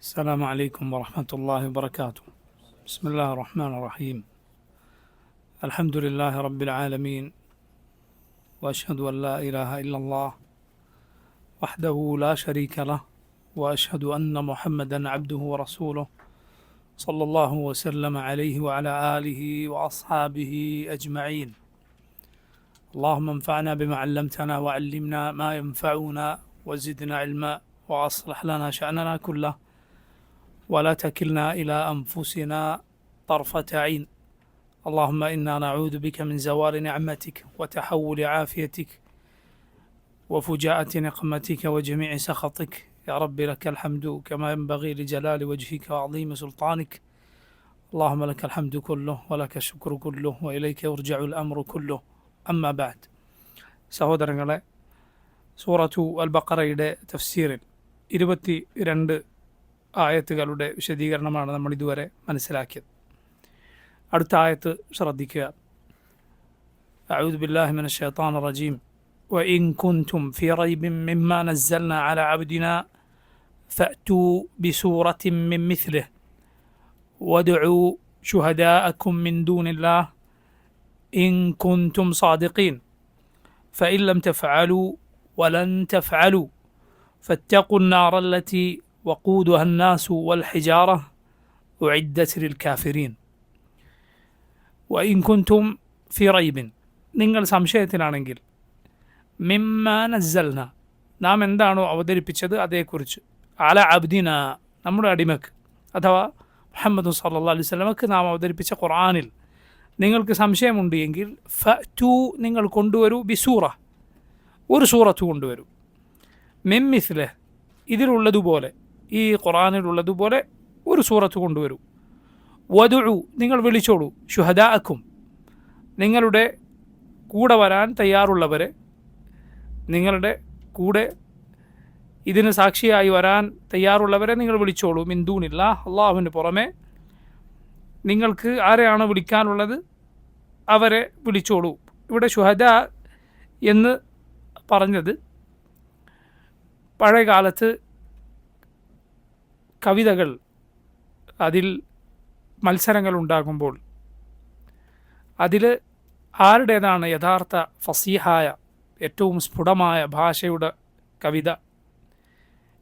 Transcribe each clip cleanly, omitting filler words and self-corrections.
السلام عليكم ورحمة الله وبركاته. بسم الله الرحمن الرحيم. الحمد لله رب العالمين، وأشهد أن لا إله إلا الله وحده لا شريك له، وأشهد أن محمدا عبده ورسوله صلى الله وسلم عليه وعلى آله وأصحابه أجمعين. اللهم انفعنا بما علمتنا وعلمنا ما ينفعنا وزدنا علما وأصلح لنا شأننا كله ولا تكلنا إلى أنفسنا طرفة عين. اللهم إنا نعوذ بك من زوال نعمتك وتحول عافيتك وفجاءة نقمتك وجميع سخطك. يا رب لك الحمد كما ينبغي لجلال وجهك وعظيم سلطانك. اللهم لك الحمد كله ولك الشكر كله وإليك يرجع الأمر كله. أما بعد. സഹോദരങ്ങളെ, സൂറത്തു അൽ ബഖറയുടെ തഫ്സീറിൽ 22 ആയത്തുകളുടെ വിശദീകരണമാണ് നമ്മൾ ഇതുവരെ മനസ്സിലാക്കിയത്. അടുത്ത ആയത്ത് ശ്രദ്ധിക്കുക. അഊദു ബില്ലാഹി മിനശ് ശൈത്താനിർ റജീം. വഇൻ കുൻതും ഫീ റൈബിൻ മിമ്മാ നസ്സൽനാ അലാ അബ്ദിനാ ഫഅ്തൂ ബിസൂറത്തിൻ മിൻ മിസ്ലിഹി വദ്ഉ ശുഹദാഅക്കും മിൻ ദൂനില്ലാഹ് ഇൻ കുൻതും സാദിഖീൻ ഫഇൻ ലം തഫ്അലൂ വലൻ തഫ്അലൂ ഫത്തഖു النار التي وقودها الناس والحجارة أعدت للكافرين. وإن كنتم في ريب, നിങ്ങൾ സംശയത്തിലാണെങ്കിൽ, മിമ്മ നസ്സൽന, നാം എന്താണോ അവതരിപ്പിച്ചത് അതേക്കുറിച്ച്, അല അബ്ദിന, നമ്മുടെ അടിമക്ക് അഥവാ മുഹമ്മദ് സല്ലല്ലാഹു അലൈഹി വസല്ലമക്ക് നാം അവതരിപ്പിച്ച ഖുർആനിൽ നിങ്ങൾക്ക് സംശയമുണ്ട് എങ്കിൽ ഫഅ്തു, നിങ്ങൾ കൊണ്ടുവരൂ, ബിസൂറ, ഒരു സൂറത്ത് കൊണ്ടുവരൂ, മിൻ മിസ്ലിഹി, ഇതിലുള്ളതുപോലെ, ഈ ഖുർആനിലുള്ളതുപോലെ ഒരു സൂറത്ത് കൊണ്ടുവരൂ. വദുഉ, നിങ്ങൾ വിളിച്ചോളൂ, ശുഹദാഅക്കും, നിങ്ങളുടെ കൂടെ വരാൻ തയ്യാറുള്ളവരെ, നിങ്ങളുടെ കൂടെ ഇതിന് സാക്ഷിയായി വരാൻ തയ്യാറുള്ളവരെ നിങ്ങൾ വിളിച്ചോളൂ. മിൻ ദൂനില്ലാഹ്, അള്ളാഹുവിന് പുറമെ നിങ്ങൾക്ക് ആരെയാണ് വിളിക്കാനുള്ളത് അവരെ വിളിച്ചോളൂ. ഇവിടെ ശുഹദാ എന്ന് പറഞ്ഞത് പഴയ കാലത്ത് കവിതകൾ, അതിൽ മത്സരങ്ങൾ ഉണ്ടാകുമ്പോൾ അതിൽ ആരുടേതാണ് യഥാർത്ഥ ഫസീഹായ ഏറ്റവും സ്ഫുടമായ ഭാഷയുടെ കവിത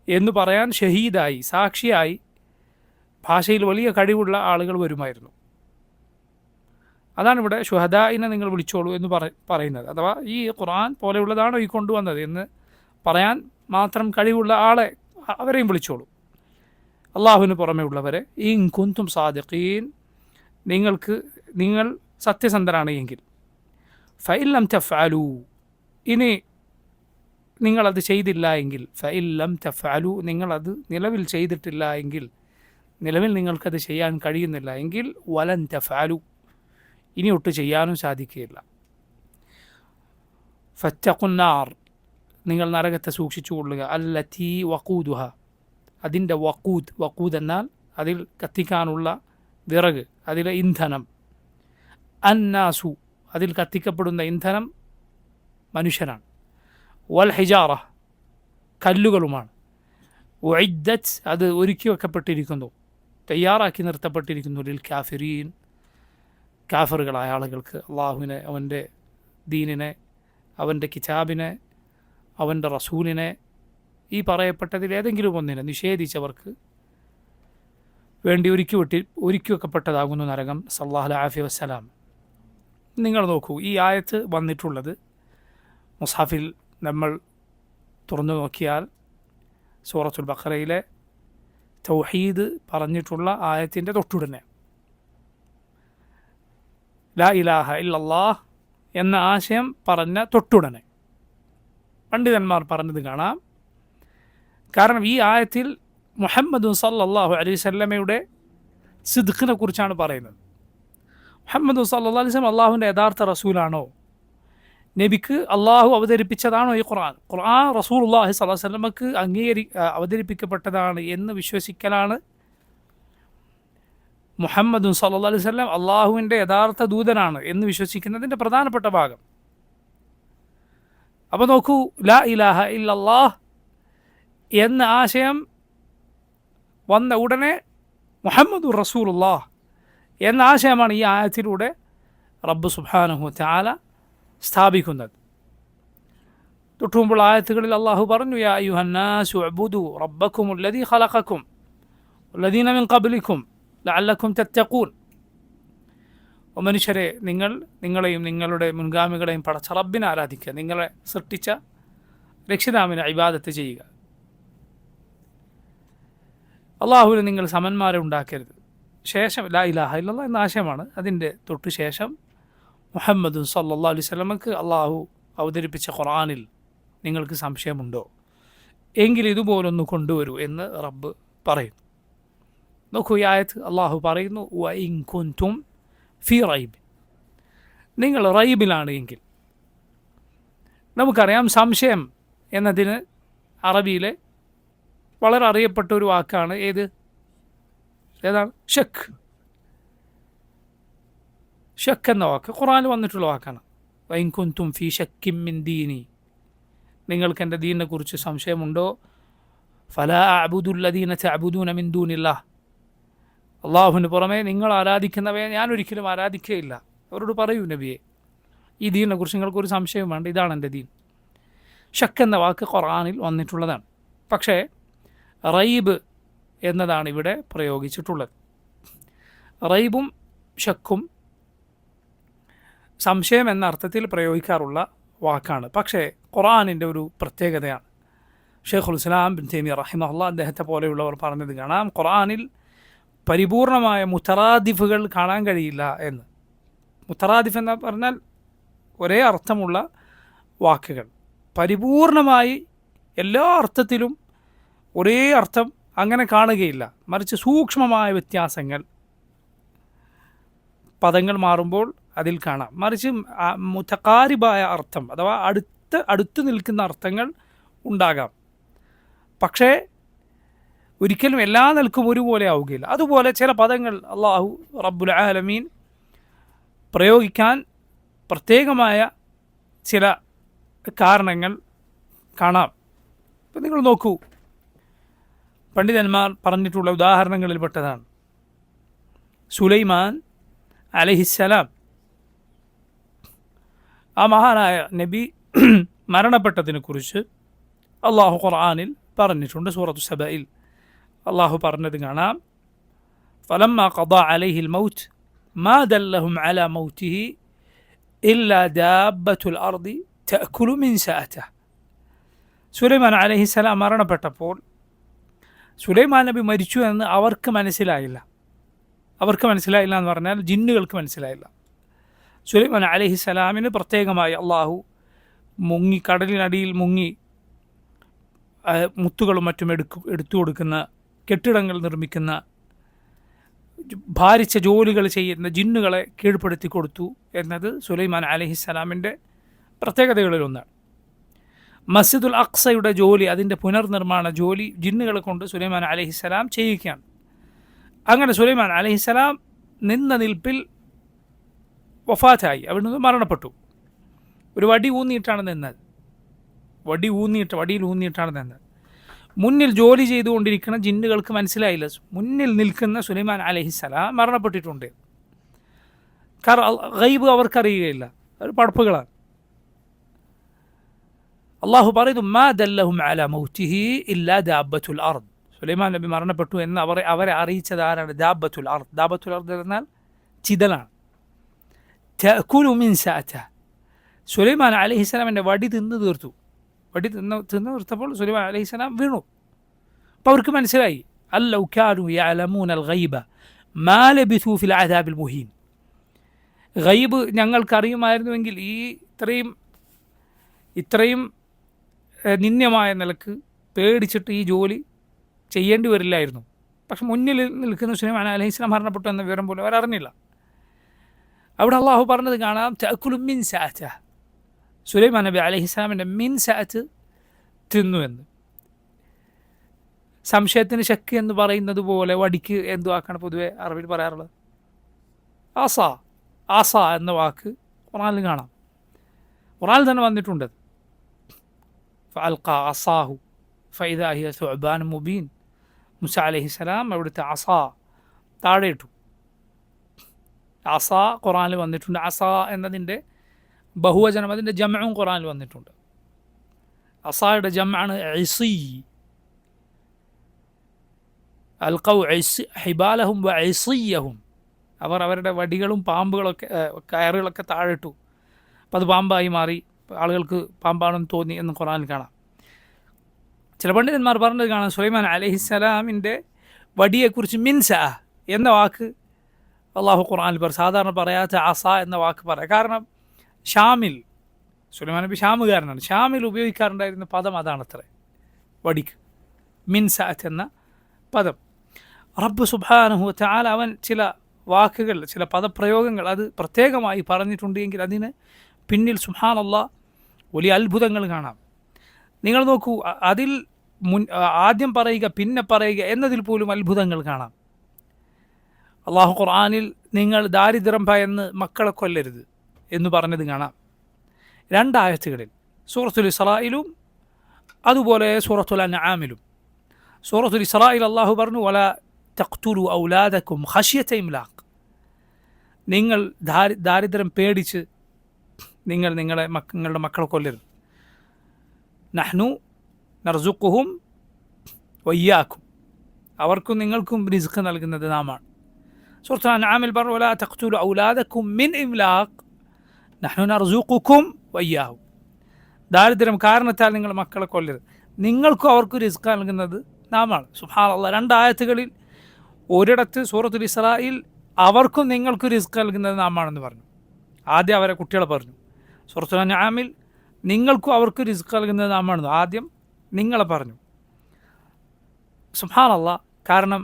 എന്ന് പറയാൻ ഷഹീദായി, സാക്ഷിയായി ഭാഷയിൽ വലിയ കഴിവുള്ള ആളുകൾ വരുമായിരുന്നു. അതാണ് ഇവിടെ ശുഹദാഇനെ നിങ്ങൾ വിളിച്ചോളൂ എന്ന് പറയുന്നത്. അഥവാ ഈ ഖുർആൻ പോലെയുള്ളതാണോ ഈ കൊണ്ടുവന്നത് എന്ന് പറയാൻ മാത്രം കഴിവുള്ള ആളെ, അവരെയും വിളിച്ചോളൂ, അള്ളാഹുവിന് പുറമേ ഉള്ളവരെ. ഇൻ കുൻതും സാദിഖീൻ, നിങ്ങൾ സത്യസന്ധരാണ് എങ്കിൽ. ഫഇൻ ലം തഫ്അലൂ, ഇനി നിങ്ങളത് ചെയ്തില്ല എങ്കിൽ, ഫഇൻ ലം തഫ്അലൂ, നിങ്ങളത് നിലവിൽ ചെയ്തിട്ടില്ല എങ്കിൽ, നിലവിൽ നിങ്ങൾക്കത് ചെയ്യാൻ കഴിയുന്നില്ല എങ്കിൽ, വലൻ തഫ്അലൂ, ഇനി ഒട്ട് ചെയ്യാനും സാധിക്കുകയില്ല. ഫത്തഖുന്നാർ, നിങ്ങൾ നരകത്തെ സൂക്ഷിച്ചു കൊള്ളുക. അല്ലത്തി വഖൂദുഹ, അതിൻ്റെ വഖൂദ് എന്നാൽ അതിൽ കത്തിക്കാനുള്ള വിറക്, അതിലെ ഇന്ധനം. അന്നാസു, അതിൽ കത്തിക്കപ്പെടുന്ന ഇന്ധനം മനുഷ്യനാണ്. വൽ ഹിജാറ, കല്ലുകളുമാണ്. ഉഇദ്ദത്, അത് ഒരുക്കി വെക്കപ്പെട്ടിരിക്കുന്നു, തയ്യാറാക്കി നിർത്തപ്പെട്ടിരിക്കുന്നു. ലിൽ കാഫിരീൻ, കാഫറുകളായ ആളുകൾക്ക്, അള്ളാഹുവിനെ, അവൻ്റെ ദീനിനെ, അവൻ്റെ കിതാബിനെ, അവൻ്റെ റസൂലിനെ, ഈ പറയപ്പെട്ടതിൽ ഏതെങ്കിലും ഒന്നിനെ നിഷേധിച്ചവർക്ക് വേണ്ടി ഒരുക്കി വെക്കപ്പെട്ടതാകുന്നു നരകം. സല്ലല്ലാഹു അലൈഹി വസല്ലം. നിങ്ങൾ നോക്കൂ, ഈ ആയത്ത് വന്നിട്ടുള്ളത് മുസ്ഹഫിൽ നമ്മൾ തുറന്നു നോക്കിയാൽ സൂറത്തുൽ ബഖറയിലെ തൗഹീദ് പറഞ്ഞിട്ടുള്ള ആയത്തിൻ്റെ തൊട്ടുടനെ ലാ ഇലാഹ ഇല്ലല്ലാഹ് എന്ന ആശയം പറഞ്ഞ തൊട്ടുടനെ പണ്ഡിതന്മാർ പറഞ്ഞത് കാണാം. കാരണം ഈ ആയത്തിൽ മുഹമ്മദ് സല്ലല്ലാഹു അലൈഹി വസല്ലമയുടെ സിദ്ഖിനെ കുറിച്ചാണ് പറയുന്നത്. മുഹമ്മദ് സല്ലല്ലാഹു അലൈഹി വസല്ലം അള്ളാഹുവിൻ്റെ യഥാർത്ഥ റസൂലാണോ? നബിക്ക് അള്ളാഹു അവതരിപ്പിച്ചതാണോ ഈ ഖുർആൻ? ഖുർആൻ റസൂലുള്ളാഹി സ്വല്ലല്ലാഹു അലൈഹി വസല്ലമക്ക് അവതരിപ്പിക്കപ്പെട്ടതാണ് എന്ന് വിശ്വസിക്കലാണ് മുഹമ്മദ് സല്ലല്ലാഹു അലൈഹി വസല്ലം അള്ളാഹുവിൻ്റെ യഥാർത്ഥ ദൂതനാണ് എന്ന് വിശ്വസിക്കുന്നതിൻ്റെ പ്രധാനപ്പെട്ട ഭാഗം. അപ്പോൾ നോക്കൂ, ലാ ഇലാഹ ഇല്ലല്ലാഹ് എന്ന ആശയം വന്ന ഉടനെ മുഹമ്മദുർ റസൂലുള്ളാഹ് എന്ന ആശയമാണ് ഈ ആയത്തിലൂടെ റബ്ബ് സുബ്ഹാനഹു വതആല സ്ഥാപിക്കുന്നത്. തൊട്ടുമുമ്പുള്ള ആയത്തുകളിൽ അള്ളാഹു പറഞ്ഞു, യാ അയ്യുഹന്നാസു ഉഅ്ബുദു റബ്ബക്കുമുല്ലദീ ഖലഖക്കും വല്ലദീന മിൻ ഖബ്ലിക്കും ലഅല്ലക്കും തത്തഖൂൻ. ഓ മനുഷ്യരെ, നിങ്ങളെയും നിങ്ങളുടെ മുൻഗാമികളെയും പടച്ച റബ്ബിനെ ആരാധിക്കുക, നിങ്ങളെ സൃഷ്ടിച്ച രക്ഷിതാവിനെ ഇബാദത്ത് ചെയ്യുക. അള്ളാഹുവിന് നിങ്ങൾ സമന്മാരെ ഉണ്ടാക്കരുത്. ശേഷം ലാ ഇലാഹ ഇല്ലല്ലാഹ് എന്ന ആശയമാണ്. അതിൻ്റെ തൊട്ടു ശേഷം മുഹമ്മദ് സല്ലല്ലാഹു അലൈഹി വസല്ലമക്ക് അള്ളാഹു അവതരിപ്പിച്ച ഖുർആനിൽ നിങ്ങൾക്ക് സംശയമുണ്ടോ എങ്കിൽ ഇതുപോലൊന്ന് കൊണ്ടുവരൂ എന്ന് റബ്ബ് പറയുന്നു. നോക്കൂ, ഈ ആയത്ത് അള്ളാഹു പറയുന്നു, വഇൻ കുൻതും ഫി റൈബ്, നിങ്ങൾ റൈബിലാണ് എങ്കിൽ. നമുക്കറിയാം, സംശയം എന്നതിന് അറബിയിലെ വളരെ അറിയപ്പെട്ട ഒരു വാക്കാണ് ഏതാണ്? ഷക്ക്. ഷക്ക് എന്ന വാക്ക് ഖുർആനിൽ വന്നിട്ടുള്ള വാക്കാണ്. വഇൻ കുൻതും ഫി ഷക്കിൻ മിൻ ദീനി, നിങ്ങൾക്ക് എൻ്റെ ദീനിനെ കുറിച്ച് സംശയമുണ്ടോ? ഫലാ അഅ്ബുദുല്ലദീന തഅ്ബുദൂന മിൻ ദൂനില്ലാഹ്, അള്ളാഹുവിന് പുറമെ നിങ്ങൾ ആരാധിക്കുന്നവയെ ഞാൻ ഒരിക്കലും ആരാധിക്കുകയില്ല. അവരോട് പറയൂ നബിയെ, ഈ ദീനിനെ കുറിച്ച് നിങ്ങൾക്കൊരു സംശയം വേണ്ട, ഇതാണ് എൻ്റെ ദീൻ. ഷക്ക് എന്ന വാക്ക് ഖുർആനിൽ വന്നിട്ടുള്ളതാണ്. പക്ഷേ റൈബ് എന്നതാണ് ഇവിടെ പ്രയോഗിച്ചിട്ടുള്ളത്. റൈബും ഷക്കും സംശയം എന്ന അർത്ഥത്തിൽ പ്രയോഗിക്കാറുള്ള വാക്കാണ്. പക്ഷേ ഖുർആനിൻ്റെ ഒരു പ്രത്യേകതയാണ്. ഷെയ്ഖുൽ ഇസ്ലാം ഇബ്നു തൈമിയ്യ റഹിമഹുല്ലാഹ് അദ്ദേഹത്തെ പോലെയുള്ളവർ പറഞ്ഞത് കാണാം, ഖുർആനിൽ പരിപൂർണമായ മുത്തറാദിഫുകൾ കാണാൻ കഴിയില്ല എന്ന്. മുത്തറാദിഫ് എന്ന് പറഞ്ഞാൽ ഒരേ അർത്ഥമുള്ള വാക്കുകൾ. പരിപൂർണമായി എല്ലാ അർത്ഥത്തിലും ഒരേ അർത്ഥം അങ്ങനെ കാണുകയില്ല. മറിച്ച് സൂക്ഷ്മമായ വ്യത്യാസങ്ങൾ പദങ്ങൾ മാറുമ്പോൾ അതിൽ കാണാം. മറിച്ച് മുതഖാരിബായ അർത്ഥം അഥവാ അടുത്ത് നിൽക്കുന്ന അർത്ഥങ്ങൾ ഉണ്ടാകാം. പക്ഷേ ഒരിക്കലും എല്ലാ നിലക്കും ഒരുപോലെ ആവുകയില്ല. അതുപോലെ ചില പദങ്ങൾ അള്ളാഹു റബ്ബുൽ ആലമീൻ പ്രയോഗിക്കാൻ പ്രത്യേകമായ ചില കാരണങ്ങൾ കാണാം. ഇപ്പം നിങ്ങൾ നോക്കൂ, പണ്ഡിതന്മാർ പറഞ്ഞിട്ടുള്ള ഉദാഹരണങ്ങളിൽപ്പെട്ടതാണ് സുലൈമാൻ അലൈഹിസ്സലാം. ആ മഹാനായ നബി മരണപ്പെട്ടതിനെക്കുറിച്ച് അള്ളാഹു ഖുർആനിൽ പറഞ്ഞിട്ടുണ്ട്. സൂറത്തു സബയിൽ അള്ളാഹു പറഞ്ഞത് കാണാം, ഫലമ്മ ഖദാ അലൈഹിൽ മൗത്ത് മാ ദല്ലഹും അലാ മൗതിഹി ഇല്ലാ ദാബത്തുൽ അർദി തഅകുലു മിൻ സഅതഹ്. സുലൈമാൻ അലൈഹിസ്സലാം മരണപ്പെട്ടപ്പോൾ സുലൈമാൻ നബി മരിച്ചു എന്ന് അവർക്ക് മനസ്സിലായില്ല എന്ന് പറഞ്ഞാൽ ജിന്നുകൾക്ക് മനസ്സിലായില്ല. സുലൈമാൻ അലൈഹിസ്സലാമിന് പ്രത്യേകമായി അള്ളാഹു കടലിനടിയിൽ മുങ്ങി മുത്തുകളും മറ്റും എടുത്തു കൊടുക്കുന്ന, കെട്ടിടങ്ങൾ നിർമ്മിക്കുന്ന, ഭാരിച്ച ജോലികൾ ചെയ്യുന്ന ജിന്നുകളെ കീഴ്പ്പെടുത്തി കൊടുത്തു എന്നത് സുലൈമാൻ അലൈഹിസ്സലാമിൻ്റെ പ്രത്യേകതകളിലൊന്നാണ്. മസ്ജിദുൽ അഖ്സയുടെ ജോലി, അതിൻ്റെ പുനർനിർമ്മാണ ജോലി ജിന്നുകളെ കൊണ്ട് സുലൈമാൻ അലൈഹിസ്സലാം ചെയ്യിക്കുകയാണ്. അങ്ങനെ സുലൈമാൻ അലൈഹിസ്സലാം നിന്ന നിൽപ്പിൽ വഫാത്തായി, അവിടുന്ന് മരണപ്പെട്ടു. ഒരു വടിയിൽ ഊന്നിയിട്ടാണ് നിന്നത്. മുന്നിൽ ജോലി ചെയ്തുകൊണ്ടിരിക്കുന്ന ജിന്നുകൾക്ക് മനസ്സിലായില്ല മുന്നിൽ നിൽക്കുന്ന സുലൈമാൻ അലൈഹിസ്സലാം മരണപ്പെട്ടിട്ടുണ്ട്. കാരണം ഗൈബ് അവർക്കറിയുകയില്ല, അവർ പടപ്പുകളാണ്. അള്ളാഹു പറയുന്നു, മാ ദല്ലഹും അലാ മൗതിഹി ഇല്ലാ ദാബത്തുൽ അർദ്. സുലൈമാൻ നബി മരണപ്പെട്ടു എന്ന് അവരെ അറിയിച്ചത് ആരാണ്? ദാബത്തുൽ അർദ്. ദാബത്തുൽ അർദ് എന്നാൽ ചിതലാണ്. തഅകുലു മിൻ സഅതഹ്. സുലൈമാൻ അലൈഹിസ്സലാമിൻ്റെ വടി തിന്നു തീർത്തപ്പോൾ സുലൈമാൻ അലൈഹിസ്സലാം വീണു. അപ്പോൾ അവർക്ക് മനസ്സിലായി, അല്ലൗ കാനൂ യഅലമൂനൽ ഗൈബ മാ ലബിഥൂ ഫിൽ അദാബിൽ മുഹീൻ. ഗൈബ് ഞങ്ങൾക്കറിയുമായിരുന്നുവെങ്കിൽ ഈ ഇത്രയും നിന്ദ്യമായ നിലക്ക് പേടിച്ചിട്ട് ഈ ജോലി ചെയ്യേണ്ടി വരില്ലായിരുന്നു. പക്ഷെ മുന്നിൽ നിൽക്കുന്ന സുലൈമാൻ അലൈഹിസ്സലാം മരണപ്പെട്ടു എന്ന വിവരം പോലും അവരറിഞ്ഞില്ല. അവിടെ അള്ളാഹു പറഞ്ഞത് കാണാം, തഅകുലു മിൻ സഅതഹ്. സുലൈമാൻ നബി അലൈഹിസ്സലാമിൻ്റെ മിൻ സഅത്ത് തിന്നു എന്ന്. സംശയത്തിന് ശക്ക് എന്ന് പറയുന്നത് പോലെ വടിക്ക് എന്തു വാക്കാണ് പൊതുവെ അറബിയിൽ പറയാറുള്ളത്? ആസ എന്ന വാക്ക് ഖുർആനിൽ കാണാം. ഖുർആനിൽ തന്നെ വന്നിട്ടുണ്ട്. ഫഅൽഖാ അസാഹു ഫഇദാ ഹിയ സുഅബാൻ മുബീൻ. മൂസ അലൈഹിസ്സലാം അവിടുത്തെ അസ താഴെ ഇട്ടു. അസ ഖുറാനിൽ വന്നിട്ടുണ്ട്. അസ എന്നതിൻ്റെ ബഹുവചനം, അതിൻ്റെ ജംഉം ഖുറാനിൽ വന്നിട്ടുണ്ട്. അസായുടെ ജംആണ് ഇസി. അൽഖൗ ഹിബാലഹും വ ഇസിയഹും, അവർ അവരുടെ വടികളും പാമ്പുകളൊക്കെ കയറുകളൊക്കെ താഴിട്ടു. അപ്പോൾ അത് പാമ്പായി മാറി, ആളുകൾക്ക് പാമ്പാണെന്ന് തോന്നി എന്ന് ഖുറാനിൽ കാണാം. ചില പണ്ഡിതന്മാർ പറഞ്ഞത് കാണാം, സുലൈമാൻ അലൈഹിസ്സലാമിൻ്റെ വടിയെക്കുറിച്ച് മിൻസ എന്ന വാക്ക് അള്ളാഹു ഖുർആനിൽ സാധാരണ പറയാത്ത അസ എന്ന വാക്ക് പറയാം. കാരണം ഷാമിൽ, സുലൈമാൻ നബി ഷാമുകാരനാണ്, ഷാമിൽ ഉപയോഗിക്കാറുണ്ടായിരുന്ന പദം അതാണത്രേ, വടിക്ക് മിൻസാത്ത് എന്ന പദം. റബ്ബ് സുബ്ഹാനഹു വ തആല അവൻ ചില വാക്കുകൾ, ചില പദപ്രയോഗങ്ങൾ അത് പ്രത്യേകമായി പറഞ്ഞിട്ടുണ്ട് എങ്കിൽ അതിന് പിന്നിൽ സുബ്ഹാനല്ലാഹ് വലിയ അത്ഭുതങ്ങൾ കാണാം. നിങ്ങൾ നോക്കൂ, അതിൽ ആദ്യം പറയുക പിന്നെ പറയുക എന്നതിൽ പോലും അത്ഭുതങ്ങൾ കാണാം. അള്ളാഹു ഖുർആനിൽ നിങ്ങൾ ദാരിദ്ര്യം ഭയന്ന് മക്കളെ കൊല്ലരുത് എന്ന് പറഞ്ഞത് കാണാം. 2 ആയത്തുകളിൽ, സൂറത്തുൽ ഇസ്രായിലും അതുപോലെ സൂറത്തുൽ അൻആമിലും. സൂറത്തുൽ ഇസ്രായിൽ അള്ളാഹു പറഞ്ഞു, വല തഖ്തുലു ഔലാദക്കും ഖശ്യത ഇംലാഖ്, നിങ്ങൾ ദാരിദ്ര്യം പേടിച്ച് നിങ്ങൾ നിങ്ങളുടെ മക്കളെ കൊല്ലരുത്. നഹ്നു നർസുഖുഹും വയ്യാക്കും, അവർക്കും നിങ്ങൾക്കും റിസ്ക് നൽകുന്നത് നാമാണ്. സൂറത്തുൽ അൻആമിൽ പറഞ്ഞു, വലാ തഖ്തുലു ഔലാദക്കും മിൻ ഇംലാഖ് നഹ്നു നർസുഖുക്കും വയ്യാഹും, ദാരിദ്ര്യം കാരണത്താൽ നിങ്ങൾ മക്കളെ കൊല്ലരുത്, നിങ്ങൾക്കും അവർക്കും റിസ്ക് നൽകുന്നത് നാമാണ്. സുബ്ഹാനല്ലാഹ്, 2 ആയത്തുകളിൽ ഒരിടത്ത് സൂറത്തുൽ ഇസ്രായിൽ അവർക്കും നിങ്ങൾക്കും റിസ്ക് നൽകുന്നത് നാമാണെന്ന് പറഞ്ഞു. ആദ്യം അവരെ കുട്ടികളെ പറഞ്ഞു. സൂറത്തുൽ അൻആമിൽ നിങ്ങൾക്കും അവർക്കും റിസ്ക് നൽകുന്നത് നാമാണെന്ന് ആദ്യം നിങ്ങളെ പറഞ്ഞു. സുബ്ഹാനല്ലാഹ്, കാരണം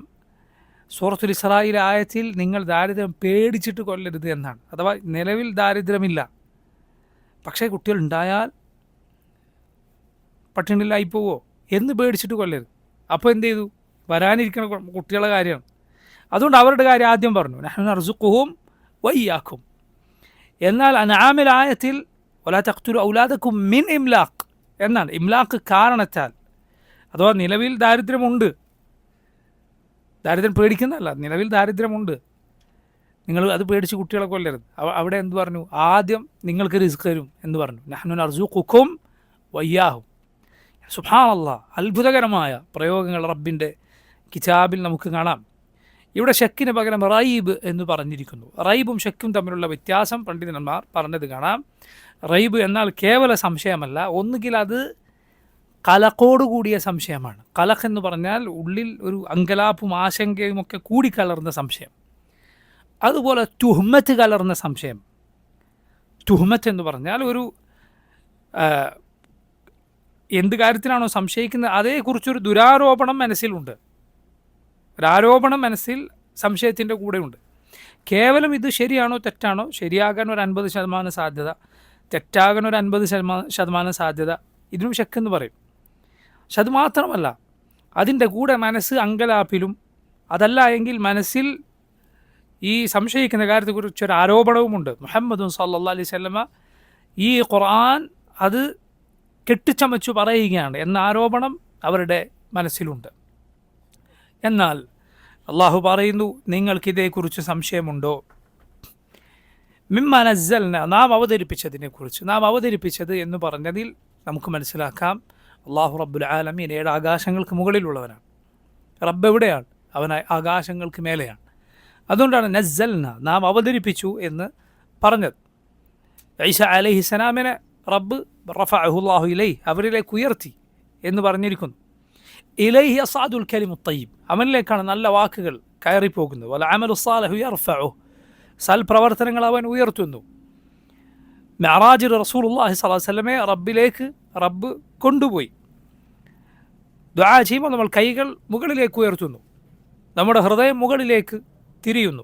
സൂറത്തുൽ ഇസ്രായിലെ ആയത്തിൽ നിങ്ങൾ ദാരിദ്ര്യം പേടിച്ചിട്ട് കൊല്ലരുത് എന്നാണ്. അഥവാ നിലവിൽ ദാരിദ്ര്യമില്ല, പക്ഷേ കുട്ടികൾ ഉണ്ടായാൽ പട്ടിണിയിലായി പോവോ എന്ന് പേടിച്ചിട്ട് കൊല്ലരുത്. അപ്പോൾ എന്ത് ചെയ്തു? വരാനിരിക്കുന്ന കുട്ടികളുടെ കാര്യമാണ്. അതുകൊണ്ട് അവരുടെ കാര്യം ആദ്യം പറഞ്ഞു, നഹ്നു നർസുഖുഹും വയ്യാക്കും. എന്നാൽ അൻആമിൽ ആയത്തിൽ വലാ തഖ്തുലു ഔലാദക്കും മിൻ ഇംലാഖ് എന്നാണ്. ഇംലാഖ് കാരണത്താൽ, അഥവാ നിലവിൽ ദാരിദ്ര്യമുണ്ട്, ദാരിദ്ര്യം പേടിക്കുന്നതല്ല, നിലവിൽ ദാരിദ്ര്യമുണ്ട്, നിങ്ങൾ അത് പേടിച്ച് കുട്ടികളെ കൊല്ലരുത്. അവിടെ എന്ത് പറഞ്ഞു? ആദ്യം നിങ്ങൾക്ക് റിസ്ക് തരും എന്ന് പറഞ്ഞു. നഹ്നു നർസുഖുക്കും വയ്യാഹും. സുബ്ഹാനല്ലാഹ്, അത്ഭുതകരമായ പ്രയോഗങ്ങൾ റബ്ബിൻ്റെ കിതാബിൽ നമുക്ക് കാണാം. ഇവിടെ ഷക്കിന് പകരം റൈബ് എന്ന് പറഞ്ഞിരിക്കുന്നു. റൈബും ഷക്കും തമ്മിലുള്ള വ്യത്യാസം പണ്ഡിതന്മാർ പറഞ്ഞത് കാണാം. റൈബ് എന്നാൽ കേവല സംശയമല്ല, ഒന്നുകിൽ അത് കലക്കോടുകൂടിയ സംശയമാണ്. കലഖ് എന്ന് പറഞ്ഞാൽ ഉള്ളിൽ ഒരു അങ്കലാപ്പും ആശങ്കയും ഒക്കെ കൂടിക്കലർന്ന സംശയം. അതുപോലെ തുഹ്മത്ത് കലർന്ന സംശയം. തുഹ്മത്ത് എന്ന് പറഞ്ഞാൽ ഒരു എന്ത് കാര്യത്തിനാണോ സംശയിക്കുന്നത് അതേക്കുറിച്ചൊരു ദുരാരോപണം മനസ്സിലുണ്ട്. ഒരാരോപണം മനസ്സിൽ സംശയത്തിൻ്റെ കൂടെയുണ്ട്. കേവലം ഇത് ശരിയാണോ തെറ്റാണോ, ശരിയാകാൻ ഒരു 50% സാധ്യത, തെറ്റാകാൻ ഒരു 50% സാധ്യത, ഇതിനും ശക്കെന്ന് പറയും. പക്ഷെ അത് മാത്രമല്ല, അതിൻ്റെ കൂടെ മനസ്സ് അങ്കലാപ്പിലും, അതല്ല എങ്കിൽ മനസ്സിൽ ഈ സംശയിക്കുന്ന കാര്യത്തെക്കുറിച്ചൊരു ആരോപണവുമുണ്ട്. മുഹമ്മദ് സല്ലല്ലാഹു അലൈഹി വസല്ലമ ഈ ഖുർആൻ അത് കെട്ടിച്ചമച്ചു പറയുകയാണ് എന്ന ആരോപണം അവരുടെ മനസ്സിലുണ്ട്. എന്നാൽ അള്ളാഹു പറയുന്നു, നിങ്ങൾക്കിതേക്കുറിച്ച് സംശയമുണ്ടോ? മിമ്മ നസ്സൽന, നാം അവതരിപ്പിച്ചതിനെക്കുറിച്ച്. നാം അവതരിപ്പിച്ചത് എന്ന് പറഞ്ഞതിൽ നമുക്ക് മനസ്സിലാക്കാം, അള്ളാഹു റബ്ബുൽ ആലമീൻ 7 ആകാശങ്ങൾക്ക് മുകളിലുള്ളവനാണ്. റബ്ബ് എവിടെയാണ്? അവൻ ആകാശങ്ങൾക്ക് മേലെയാണ്. അതുകൊണ്ടാണ് നസ്സൽന, നാം അവതരിപ്പിച്ചു എന്ന് പറഞ്ഞത്. ഈസ അലൈഹിസ്സലാമിനെ റബ്ബ് റഫഅഹു അല്ലാഹു ഇലൈഹി, അവരിലേക്ക് ഉയർത്തി എന്ന് പറഞ്ഞിരിക്കുന്നു. ഇലൈഹി അസ്അദുൽ കലിമു തയ്യിബ്, അവനിലേക്കാണ് നല്ല വാക്കുകൾ കയറിപ്പോകുന്നത്. വല അമലു സാലിഹു യർഫഉ, സൽപ്രവർത്തനങ്ങൾ അവൻ ഉയർത്തുന്നു. മിഅ്റാജിൽ റസൂലുള്ളാഹി സ്വല്ലല്ലാഹു അലൈഹി വസല്ലമയെ റബ്ബിലേക്ക് റബ്ബ് കൊണ്ടുപോയി. ദുആ ചെയ്യുമ്പോൾ നമ്മൾ കൈകൾ മുകളിലേക്ക് ഉയർത്തുന്നു, നമ്മുടെ ഹൃദയം മുകളിലേക്ക് തിരിയുന്നു.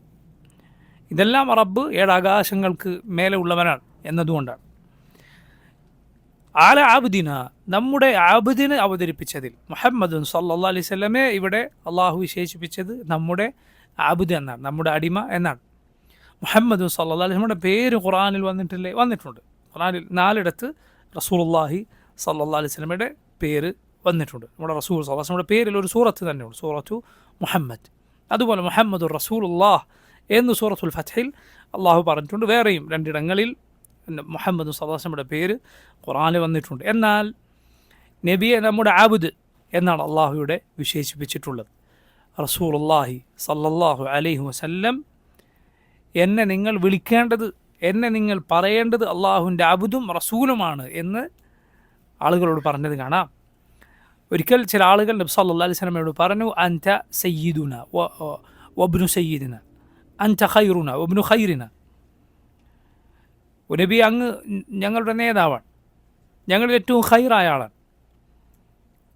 ഇതെല്ലാം റബ്ബ് 7 ആകാശങ്ങൾക്ക് മേലെ ഉള്ളവനാണ് എന്നതുകൊണ്ടാണ്. ആല ആബുദിന, നമ്മുടെ ആബുദിനെ അവതരിപ്പിച്ചതിൽ, മുഹമ്മദ് സല്ലല്ലാഹു അലൈഹി വസല്ലമയെ ഇവിടെ അള്ളാഹു വിശേഷിപ്പിച്ചത് നമ്മുടെ ആബുദ് എന്നാണ്, നമ്മുടെ അടിമ എന്നാണ്. മുഹമ്മദ് സല്ലല്ലാഹു അലൈഹി വസല്ലമയുടെ പേര് ഖുർആനിൽ വന്നിട്ടുണ്ട്. ഖുർആനിൽ 4 ഇടത്ത് റസൂലുള്ളാഹി സല്ലല്ലാഹു അലൈഹി വസല്ലമയുടെ പേര് വന്നിട്ടുണ്ട്. നമ്മുടെ റസൂൽ സല്ലല്ലാഹു അലൈഹി വസല്ലമയുടെ പേരിൽ ഒരു സൂറത്ത് തന്നെയുണ്ട്, സൂറത്തു മുഹമ്മദ്. അതുപോലെ മുഹമ്മദുർ റസൂലുള്ളാഹ് എന്ന് സൂറത്തുൽ ഫത്ഹിൽ അള്ളാഹു പറഞ്ഞിട്ടുണ്ട്. വേറെയും രണ്ടിടങ്ങളിൽ മുഹമ്മദ് സല്ലല്ലാഹു അലൈഹി വസല്ലമയുടെ പേര് ഖുർആനിൽ വന്നിട്ടുണ്ട്. എന്നാൽ നബിയെ നമ്മുടെ ആബുദ് എന്നാണ് അള്ളാഹുവിടെ വിശേഷിപ്പിച്ചിട്ടുള്ളത്. റസൂലുള്ളാഹി സല്ലല്ലാഹു അലൈഹി വസല്ലം എന്നെ നിങ്ങൾ വിളിക്കേണ്ടത്, എന്നെ നിങ്ങൾ പറയേണ്ടത് അള്ളാഹുവിൻ്റെ അബുദും റസൂലുമാണ് എന്ന് ആളുകളോട് പറഞ്ഞത് കാണാം. ഒരിക്കൽ ചില ആളുകൾ നബി സല്ലല്ലാഹു അലൈഹി വസല്ലമയോട് പറഞ്ഞു, അൻത സയ്യിദുന വബ്നു സയ്യിദിന, അൻത ഖൈറുന വബ്നു ഖൈറിന. നബി, അങ്ങ് ഞങ്ങളുടെ നേതാവാണ്, ഞങ്ങളിൽ ഏറ്റവും ഖൈറായ ആളാണ്.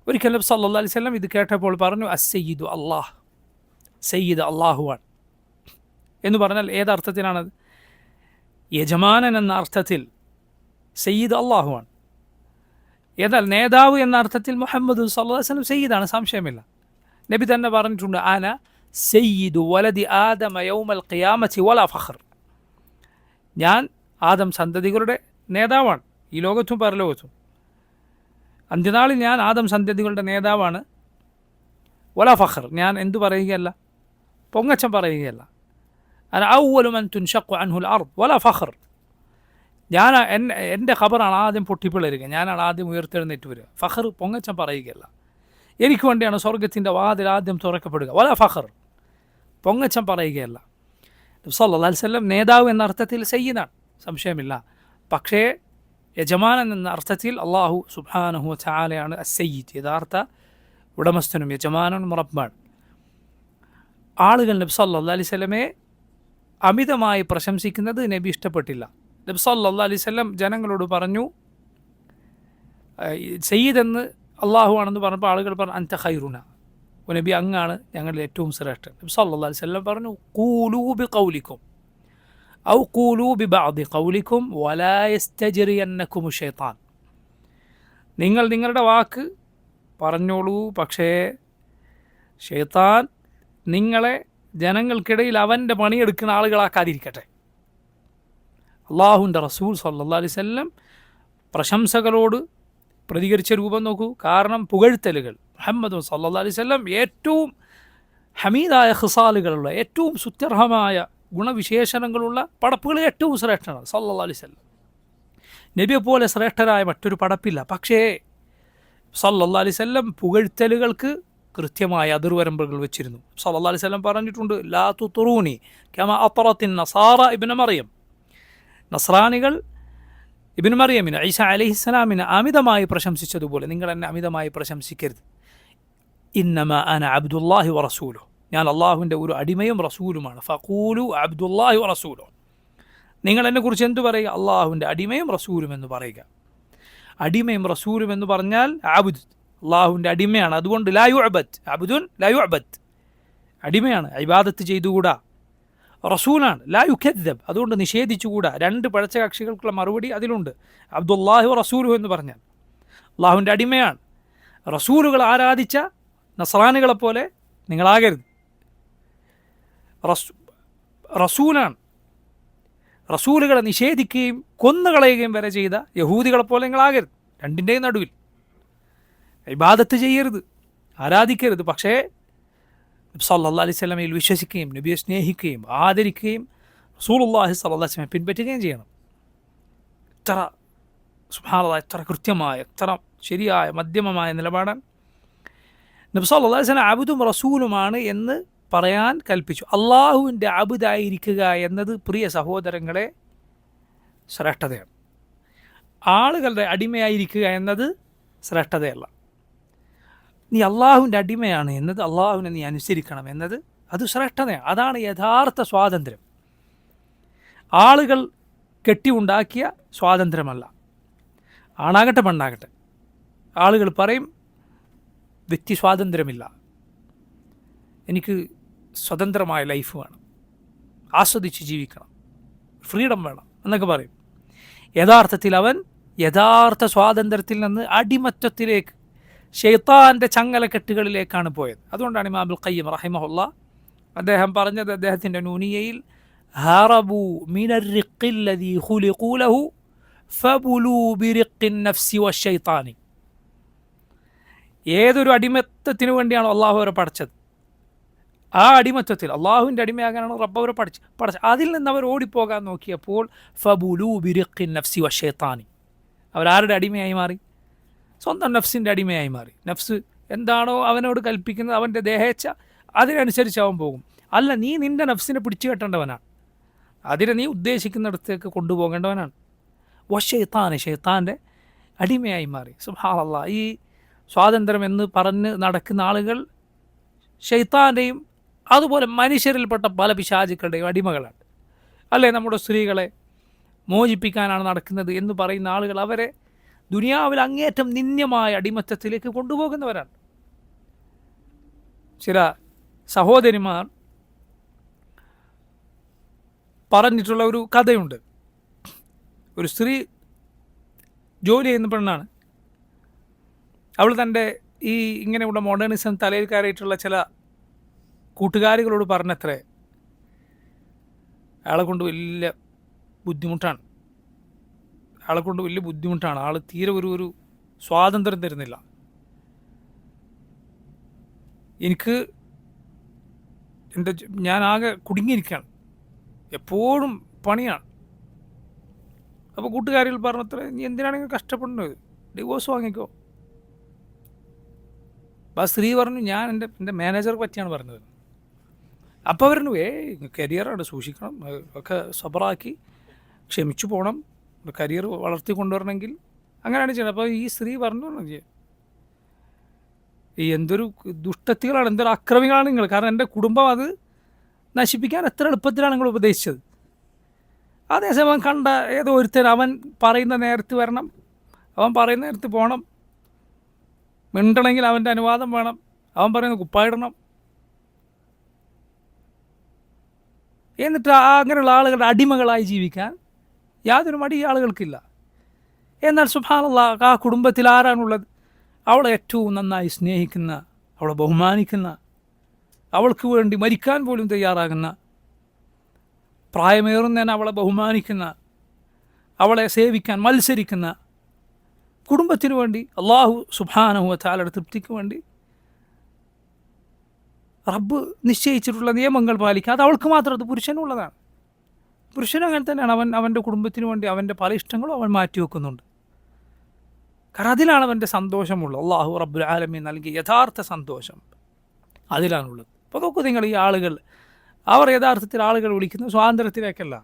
ഒരിക്കൽ നബി സല്ലല്ലാഹു അലൈഹി വസല്ലം ഇത് കേട്ടപ്പോൾ പറഞ്ഞു, അസ്സയ്യിദു അല്ലാഹ്, സയ്യിദ് അള്ളാഹുവാണ് എന്ന് പറഞ്ഞാൽ ഏതർത്ഥത്തിലാണത്? യജമാനൻ എന്ന അർത്ഥത്തിൽ സയ്യിദ് അള്ളാഹുവാണ്. എന്നാൽ നേതാവ് എന്ന അർത്ഥത്തിൽ മുഹമ്മദ് സല്ലല്ലാഹു അലൈഹി വസല്ലം സയ്യിദാണ്, സംശയമില്ല. നബി തന്നെ പറഞ്ഞിട്ടുണ്ട്, അന സയ്യിദു വലദി ആദമ യൗമൽ ഖിയാമത്തി വലാ ഫഖർ. ഞാൻ ആദം സന്തതികളുടെ നേതാവാണ്, ഈ ലോകത്തും പരലോകത്തും. അന്ത്യനാളിൽ ഞാൻ ആദം സന്തതികളുടെ നേതാവാണ്. വലാ ഫഖർ, ഞാൻ എന്തു പറയുകയല്ല, പൊങ്ങച്ചം പറയുകയല്ല. അന അവ്വലു മൻ തുൻഷഖു അൻഹുൽ അർദ് വലാ ഫഖർ. ഞാൻ എൻ്റെ ഖബറാണ് ആദ്യം പൊട്ടിപ്പിളരുക, ഞാനാണ് ആദ്യം ഉയർത്തെഴുന്നേറ്റ് വരിക. ഫഖർ, പൊങ്ങച്ചം പറയുകയല്ല. എനിക്ക് വേണ്ടിയാണ് സ്വർഗത്തിൻ്റെ വാതിൽ ആദ്യം തുറക്കപ്പെടുക. വലാ ഫഖർ, പൊങ്ങച്ചം പറയുകയല്ല. സല്ലല്ലാഹു അലൈഹി വസല്ലം നേതാവ് എന്ന അർത്ഥത്തിൽ സയ്യിദാണ്, സംശയമില്ല. പക്ഷേ യജമാനൻ എന്ന അർത്ഥത്തിൽ അള്ളാഹു സുബ്ഹാനഹു വ തആലയാണ് അസ്സയ്യിദ്, യഥാർത്ഥ ഉടമസ്ഥനും യജമാനനും റബ്ബാണ്. ആളുകൾ നബി സല്ലല്ലാഹു അലൈഹി വസല്ലമയെ അമിതമായി പ്രശംസിക്കുന്നത് നബി ഇഷ്ടപ്പെട്ടില്ല. നബി സല്ലല്ലാഹു അലൈഹി വസല്ലം ജനങ്ങളോട് പറഞ്ഞു, സയ്യിദ് എന്ന് അള്ളാഹു ആണെന്ന് പറഞ്ഞപ്പോൾ ആളുകൾ പറഞ്ഞു, അൻത ഖൈറുന, നബി അങ്ങാണ് ഞങ്ങളിൽ ഏറ്റവും ശ്രേഷ്ഠൻ. നബി സല്ലല്ലാഹു അലൈഹി വസല്ലം പറഞ്ഞു, ഖൂലൂ ബിഖൗലിക്കും ഔ ഖൂലൂ ബിബഅദി ഖൗലിക്കും വലാ യസ്തജ്രിയന്നകും ശൈത്താൻ. നിങ്ങൾ നിങ്ങളുടെ വാക്ക് പറഞ്ഞോളൂ, പക്ഷേ ശൈത്താൻ നിങ്ങളെ ജനങ്ങൾക്കിടയിൽ അവൻ്റെ പണിയെടുക്കുന്ന ആളുകളാക്കാതിരിക്കട്ടെ. അള്ളാഹുവിൻ്റെ റസൂൽ സല്ലല്ലാഹു അലൈഹി വസല്ലം പ്രശംസകളോട് പ്രതികരിച്ച രൂപം നോക്കൂ. കാരണം പുകഴ്ത്തലുകൾ, മുഹമ്മദ് സല്ലല്ലാഹു അലൈഹി വസല്ലം ഏറ്റവും ഹമീദായ ഖിസാലുകളുള്ള, ഏറ്റവും സുത്യർഹമായ ഗുണവിശേഷണങ്ങളുള്ള പടപ്പുകളിൽ ഏറ്റവും ശ്രേഷ്ഠനാണ് സല്ലല്ലാഹു അലൈഹി വസല്ലം. നബിയെപ്പോലെ ശ്രേഷ്ഠരായ മറ്റൊരു പടപ്പില്ല. പക്ഷേ സല്ലല്ലാഹു അലൈഹി വസല്ലം പുകഴ്ത്തലുകൾക്ക് കൃത്യമായ അതിർവരമ്പുകൾ വെച്ചിരുന്നു. സല്ലല്ലാഹു അലൈഹി വസല്ലം പറഞ്ഞിട്ടുണ്ട്, ലാ തുത്റൂനി കമാ അത്റത്തിൻ നസാറ ഇബ്നു മറിയം. നസ്രാനികൾ ഇബ്നു മറിയമിനെ, ഈസ അലൈഹിസ്സലാമിനെ അമിതമായി പ്രശംസിച്ചതുപോലെ നിങ്ങൾ എന്നെ അമിതമായി പ്രശംസിക്കരുത്. ഇന്നമാ അന അബ്ദുല്ലാഹി വ റസൂലുഹു, ഞാൻ അള്ളാഹുവിൻ്റെ ഒരു അടിമയും റസൂലുമാണ്. ഫഖൂലു അബ്ദുല്ലാഹി വ റസൂലുഹു, നിങ്ങൾ എന്നെക്കുറിച്ച് എന്തു പറയുക? അള്ളാഹുവിൻ്റെ അടിമയും റസൂലും എന്ന് പറയുക. അടിമയും റസൂലും എന്ന് പറഞ്ഞാൽ അബ്ദ്, അള്ളാഹുവിൻ്റെ അടിമയാണ്. അതുകൊണ്ട് ലാ യുഅബദ്, അബ്ദുൻ ലാ യുഅബദ്, അടിമയാണ്, ഇബാദത്ത് ചെയ്തുകൂടാ. റസൂലാണ്, ലാ യുകദ്ദബ്, അതുകൊണ്ട് നിഷേധിച്ചുകൂടാ. രണ്ട് പഴച്ച കക്ഷികൾക്കുള്ള മറുപടി അതിലുണ്ട്. അബ്ദുല്ലാഹി വ റസൂലുഹു എന്ന് പറഞ്ഞാൽ അള്ളാഹുവിൻ്റെ അടിമയാണ്. റസൂലുകൾ ആരാധിച്ച നസ്രാനികളെപ്പോലെ നിങ്ങളാകരുത്. റസൂലാണ്. റസൂലുകളെ നിഷേധിക്കുകയും കൊന്നുകളയുകയും വരെ ചെയ്ത യഹൂദികളെപ്പോലെ നിങ്ങളാകരുത്. രണ്ടിൻ്റെയും നടുവിൽ ഇബാദത്ത് ചെയ്യരുത്, ആരാധിക്കരുത്. പക്ഷേ സല്ലല്ലാഹു അലൈഹി വസല്ലമയിൽ വിശ്വസിക്കുകയും നബിയെ സ്നേഹിക്കുകയും ആദരിക്കുകയും റസൂലുള്ളാഹി സ്വല്ലല്ലാഹു അലൈഹി വസല്ലമയെ പിൻപറ്റുകയും ചെയ്യണം. എത്ര സുബ്ഹാനല്ലാഹ്, എത്ര കൃത്യമായ, എത്ര ശരിയായ മധ്യമമായ നിലപാടാണ്. നബി സല്ലല്ലാഹു അലൈഹി വസല്ലം അബ്ദും റസൂലുമാണ് എന്ന് പറയാൻ കൽപ്പിച്ചു. അള്ളാഹുവിൻ്റെ അബ്ദായിരിക്കുക എന്നത് പ്രിയ സഹോദരങ്ങളെ ശ്രേഷ്ഠതയാണ്. ആളുകളുടെ അടിമയായിരിക്കുക എന്നത് ശ്രേഷ്ഠതയല്ല. നീ അള്ളാഹുവിൻ്റെ അടിമയാണ് എന്നത്, അള്ളാഹുവിനെ നീ അനുസരിക്കണം എന്നത്, അത് ശ്രേഷ്ഠതയാണ്. അതാണ് യഥാർത്ഥ സ്വാതന്ത്ര്യം. ആളുകൾ കെട്ടിയുണ്ടാക്കിയ സ്വാതന്ത്ര്യമല്ല. ആണാകട്ടെ പെണ്ണാകട്ടെ, ആളുകൾ പറയും വ്യക്തി സ്വാതന്ത്ര്യമില്ല, എനിക്ക് സ്വതന്ത്രമായ ലൈഫ് വേണം, ആസ്വദിച്ച് ജീവിക്കണം, ഫ്രീഡം വേണം എന്നൊക്കെ പറയും. യഥാർത്ഥത്തിൽ അവൻ യഥാർത്ഥ സ്വാതന്ത്ര്യത്തിൽ നിന്ന് അടിമത്വത്തിലേക്ക്, ശൈത്താൻ്റെ ചങ്ങലക്കെട്ടുകളിലേക്കാണ് പോയത്. അതുകൊണ്ടാണ് ഇമാം ഇബ്നുൽ ഖയ്യിം റഹിമഹുല്ലാഹ് അദ്ദേഹം പറഞ്ഞത്, അദ്ദേഹത്തിൻ്റെ നൂനിയയിൽ, ഹറബു മിനർ റിഖില്ലദീ ഖുലിഖൂ ലഹു ഫബുലൂ ബിറിഖിൻ നഫ്സി വശൈത്താനി. ഏതൊരു അടിമത്തത്തിന് വേണ്ടിയാണോ അള്ളാഹു അവരെ പഠിച്ചത്, ആ അടിമത്തത്തിൽ അള്ളാഹുവിൻ്റെ അടിമയാകാനാണ് റബ്ബ് അവരെ പഠിച്ചത്. അതിൽ നിന്ന് അവർ ഓടിപ്പോകാൻ നോക്കിയപ്പോൾ ഫബുലു ബിരിഖിൻ നഫ്സി വശൈത്താനി, അവരാരുടെ അടിമയായി മാറി? സ്വന്തം നഫ്സിൻ്റെ അടിമയായി മാറി. നഫ്സ് എന്താണോ അവനോട് കൽപ്പിക്കുന്നത്, അവൻ്റെ ദേഹേച്ഛ, അതിനനുസരിച്ച് അവൻ പോകും. അല്ല, നീ നിൻ്റെ നഫ്സിനെ പിടിച്ചു കെട്ടേണ്ടവനാണ്, അതിനെ നീ ഉദ്ദേശിക്കുന്നിടത്തേക്ക് കൊണ്ടുപോകേണ്ടവനാണ്. വശൈത്താന്, ഷെയ്ത്താൻ്റെ അടിമയായി മാറി. സുബ്ഹാനല്ലാഹ്, ഈ സ്വാതന്ത്ര്യം എന്ന് പറഞ്ഞ് നടക്കുന്ന ആളുകൾ ഷെയ്ത്താൻ്റെയും അതുപോലെ മനുഷ്യരിൽപ്പെട്ട പല പിശാചുക്കളുടെയും അടിമകളാണ്. അല്ലേ, നമ്മുടെ സ്ത്രീകളെ മോചിപ്പിക്കാനാണ് നടക്കുന്നത് എന്ന് പറയുന്ന ആളുകൾ അവരെ ദുനിയാവിൽ അങ്ങേറ്റം നിന്ദ്യമായ അടിമത്തത്തിലേക്ക് കൊണ്ടുപോകുന്നവരാണ്. ചില സഹോദരിമാർ പറഞ്ഞിട്ടുള്ള ഒരു കഥയുണ്ട്. ഒരു സ്ത്രീ ജോലി ചെയ്യുന്ന പെണ്ണാണ്. അവൾ തൻ്റെ ഈ ഇങ്ങനെയുള്ള മോഡേണിസം തലയിൽ കയറിയിട്ടുള്ള ചില കൂട്ടുകാരികളോട് പറഞ്ഞത്രേ, അയാളെ കൊണ്ട് വലിയ ബുദ്ധിമുട്ടാണ്, ആൾ തീരെ ഒരു സ്വാതന്ത്ര്യം തരുന്നില്ല, ഞാൻ ആകെ കുടുങ്ങിയിരിക്കുകയാണ്, എപ്പോഴും പണിയാണ്. അപ്പോൾ കൂട്ടുകാരികൾ പറഞ്ഞത്ര, നീ എന്തിനാണെങ്കിൽ കഷ്ടപ്പെടുന്നത്, ഡിവോഴ്സ് വാങ്ങിക്കോ. അപ്പോൾ ആ സ്ത്രീ പറഞ്ഞു, ഞാൻ എൻ്റെ മാനേജറെ പറ്റിയാണ് പറഞ്ഞത്. അപ്പോൾ പറഞ്ഞു, കരിയറാണ്, സൂക്ഷിക്കണം, ഒക്കെ സബറാക്കി ക്ഷമിച്ചു പോകണം, കരിയർ വളർത്തി കൊണ്ടുവരണമെങ്കിൽ അങ്ങനെയാണ് ചെയ്യണം. അപ്പോൾ ഈ സ്ത്രീ പറഞ്ഞു, ഈ എന്തൊരു ദുഷ്ടത്തികളാണ്, എന്തൊരു അക്രമികളാണ് നിങ്ങൾ, കാരണം എൻ്റെ കുടുംബം അത് നശിപ്പിക്കാൻ എത്ര എളുപ്പത്തിലാണ് നിങ്ങൾ ഉപദേശിച്ചത്. അതേസമയം കണ്ട ഏതോ ഒരുത്തൻ അവൻ പറയുന്ന നേരത്ത് വരണം, അവൻ പറയുന്ന നേരത്ത് പോകണം, മിണ്ടണമെങ്കിൽ അവൻ്റെ അനുവാദം വേണം, അവൻ പറയുന്ന കുപ്പായിടണം. എന്നിട്ട് അങ്ങനെയുള്ള ആളുകളുടെ അടിമകളായി ജീവിക്കാൻ യാതൊരു മടി ഈ ആളുകൾക്കില്ല. എന്നാൽ സുബ്ഹാനല്ലാഹ്, ആ കുടുംബത്തിൽ ആരാണുള്ളത്? അവളെ ഏറ്റവും നന്നായി സ്നേഹിക്കുന്ന, അവളെ ബഹുമാനിക്കുന്ന, അവൾക്ക് വേണ്ടി മരിക്കാൻ പോലും തയ്യാറാകുന്ന, പ്രായമേറുന്നതിന് അവളെ ബഹുമാനിക്കുന്ന, അവളെ സേവിക്കാൻ മത്സരിക്കുന്ന, കുടുംബത്തിന് വേണ്ടി അള്ളാഹു സുബ്ഹാനഹു വ തആലയുടെ തൃപ്തിക്ക് വേണ്ടി റബ്ബ് നിശ്ചയിച്ചിട്ടുള്ള നിയമങ്ങൾ പാലിക്കുക, അത് അവൾക്ക് മാത്രം, അത് പുരുഷനുള്ളതാണ്. പുരുഷനും അങ്ങനെ തന്നെയാണ്. അവൻ്റെ കുടുംബത്തിന് വേണ്ടി അവൻ്റെ പല ഇഷ്ടങ്ങളും അവൻ മാറ്റിവെക്കുന്നുണ്ട്. കാരണം അതിലാണ് അവൻ്റെ സന്തോഷമുള്ളത്. അള്ളാഹു റബ്ബുൽ ആലമീൻ നൽകിയ യഥാർത്ഥ സന്തോഷം അതിലാണുള്ളത്. അപ്പോൾ നോക്കൂ നിങ്ങൾ, ഈ ആളുകൾ, അവർ യഥാർത്ഥത്തിൽ ആളുകൾ വിളിക്കുന്നത് സ്വാതന്ത്ര്യത്തിലേക്കല്ല,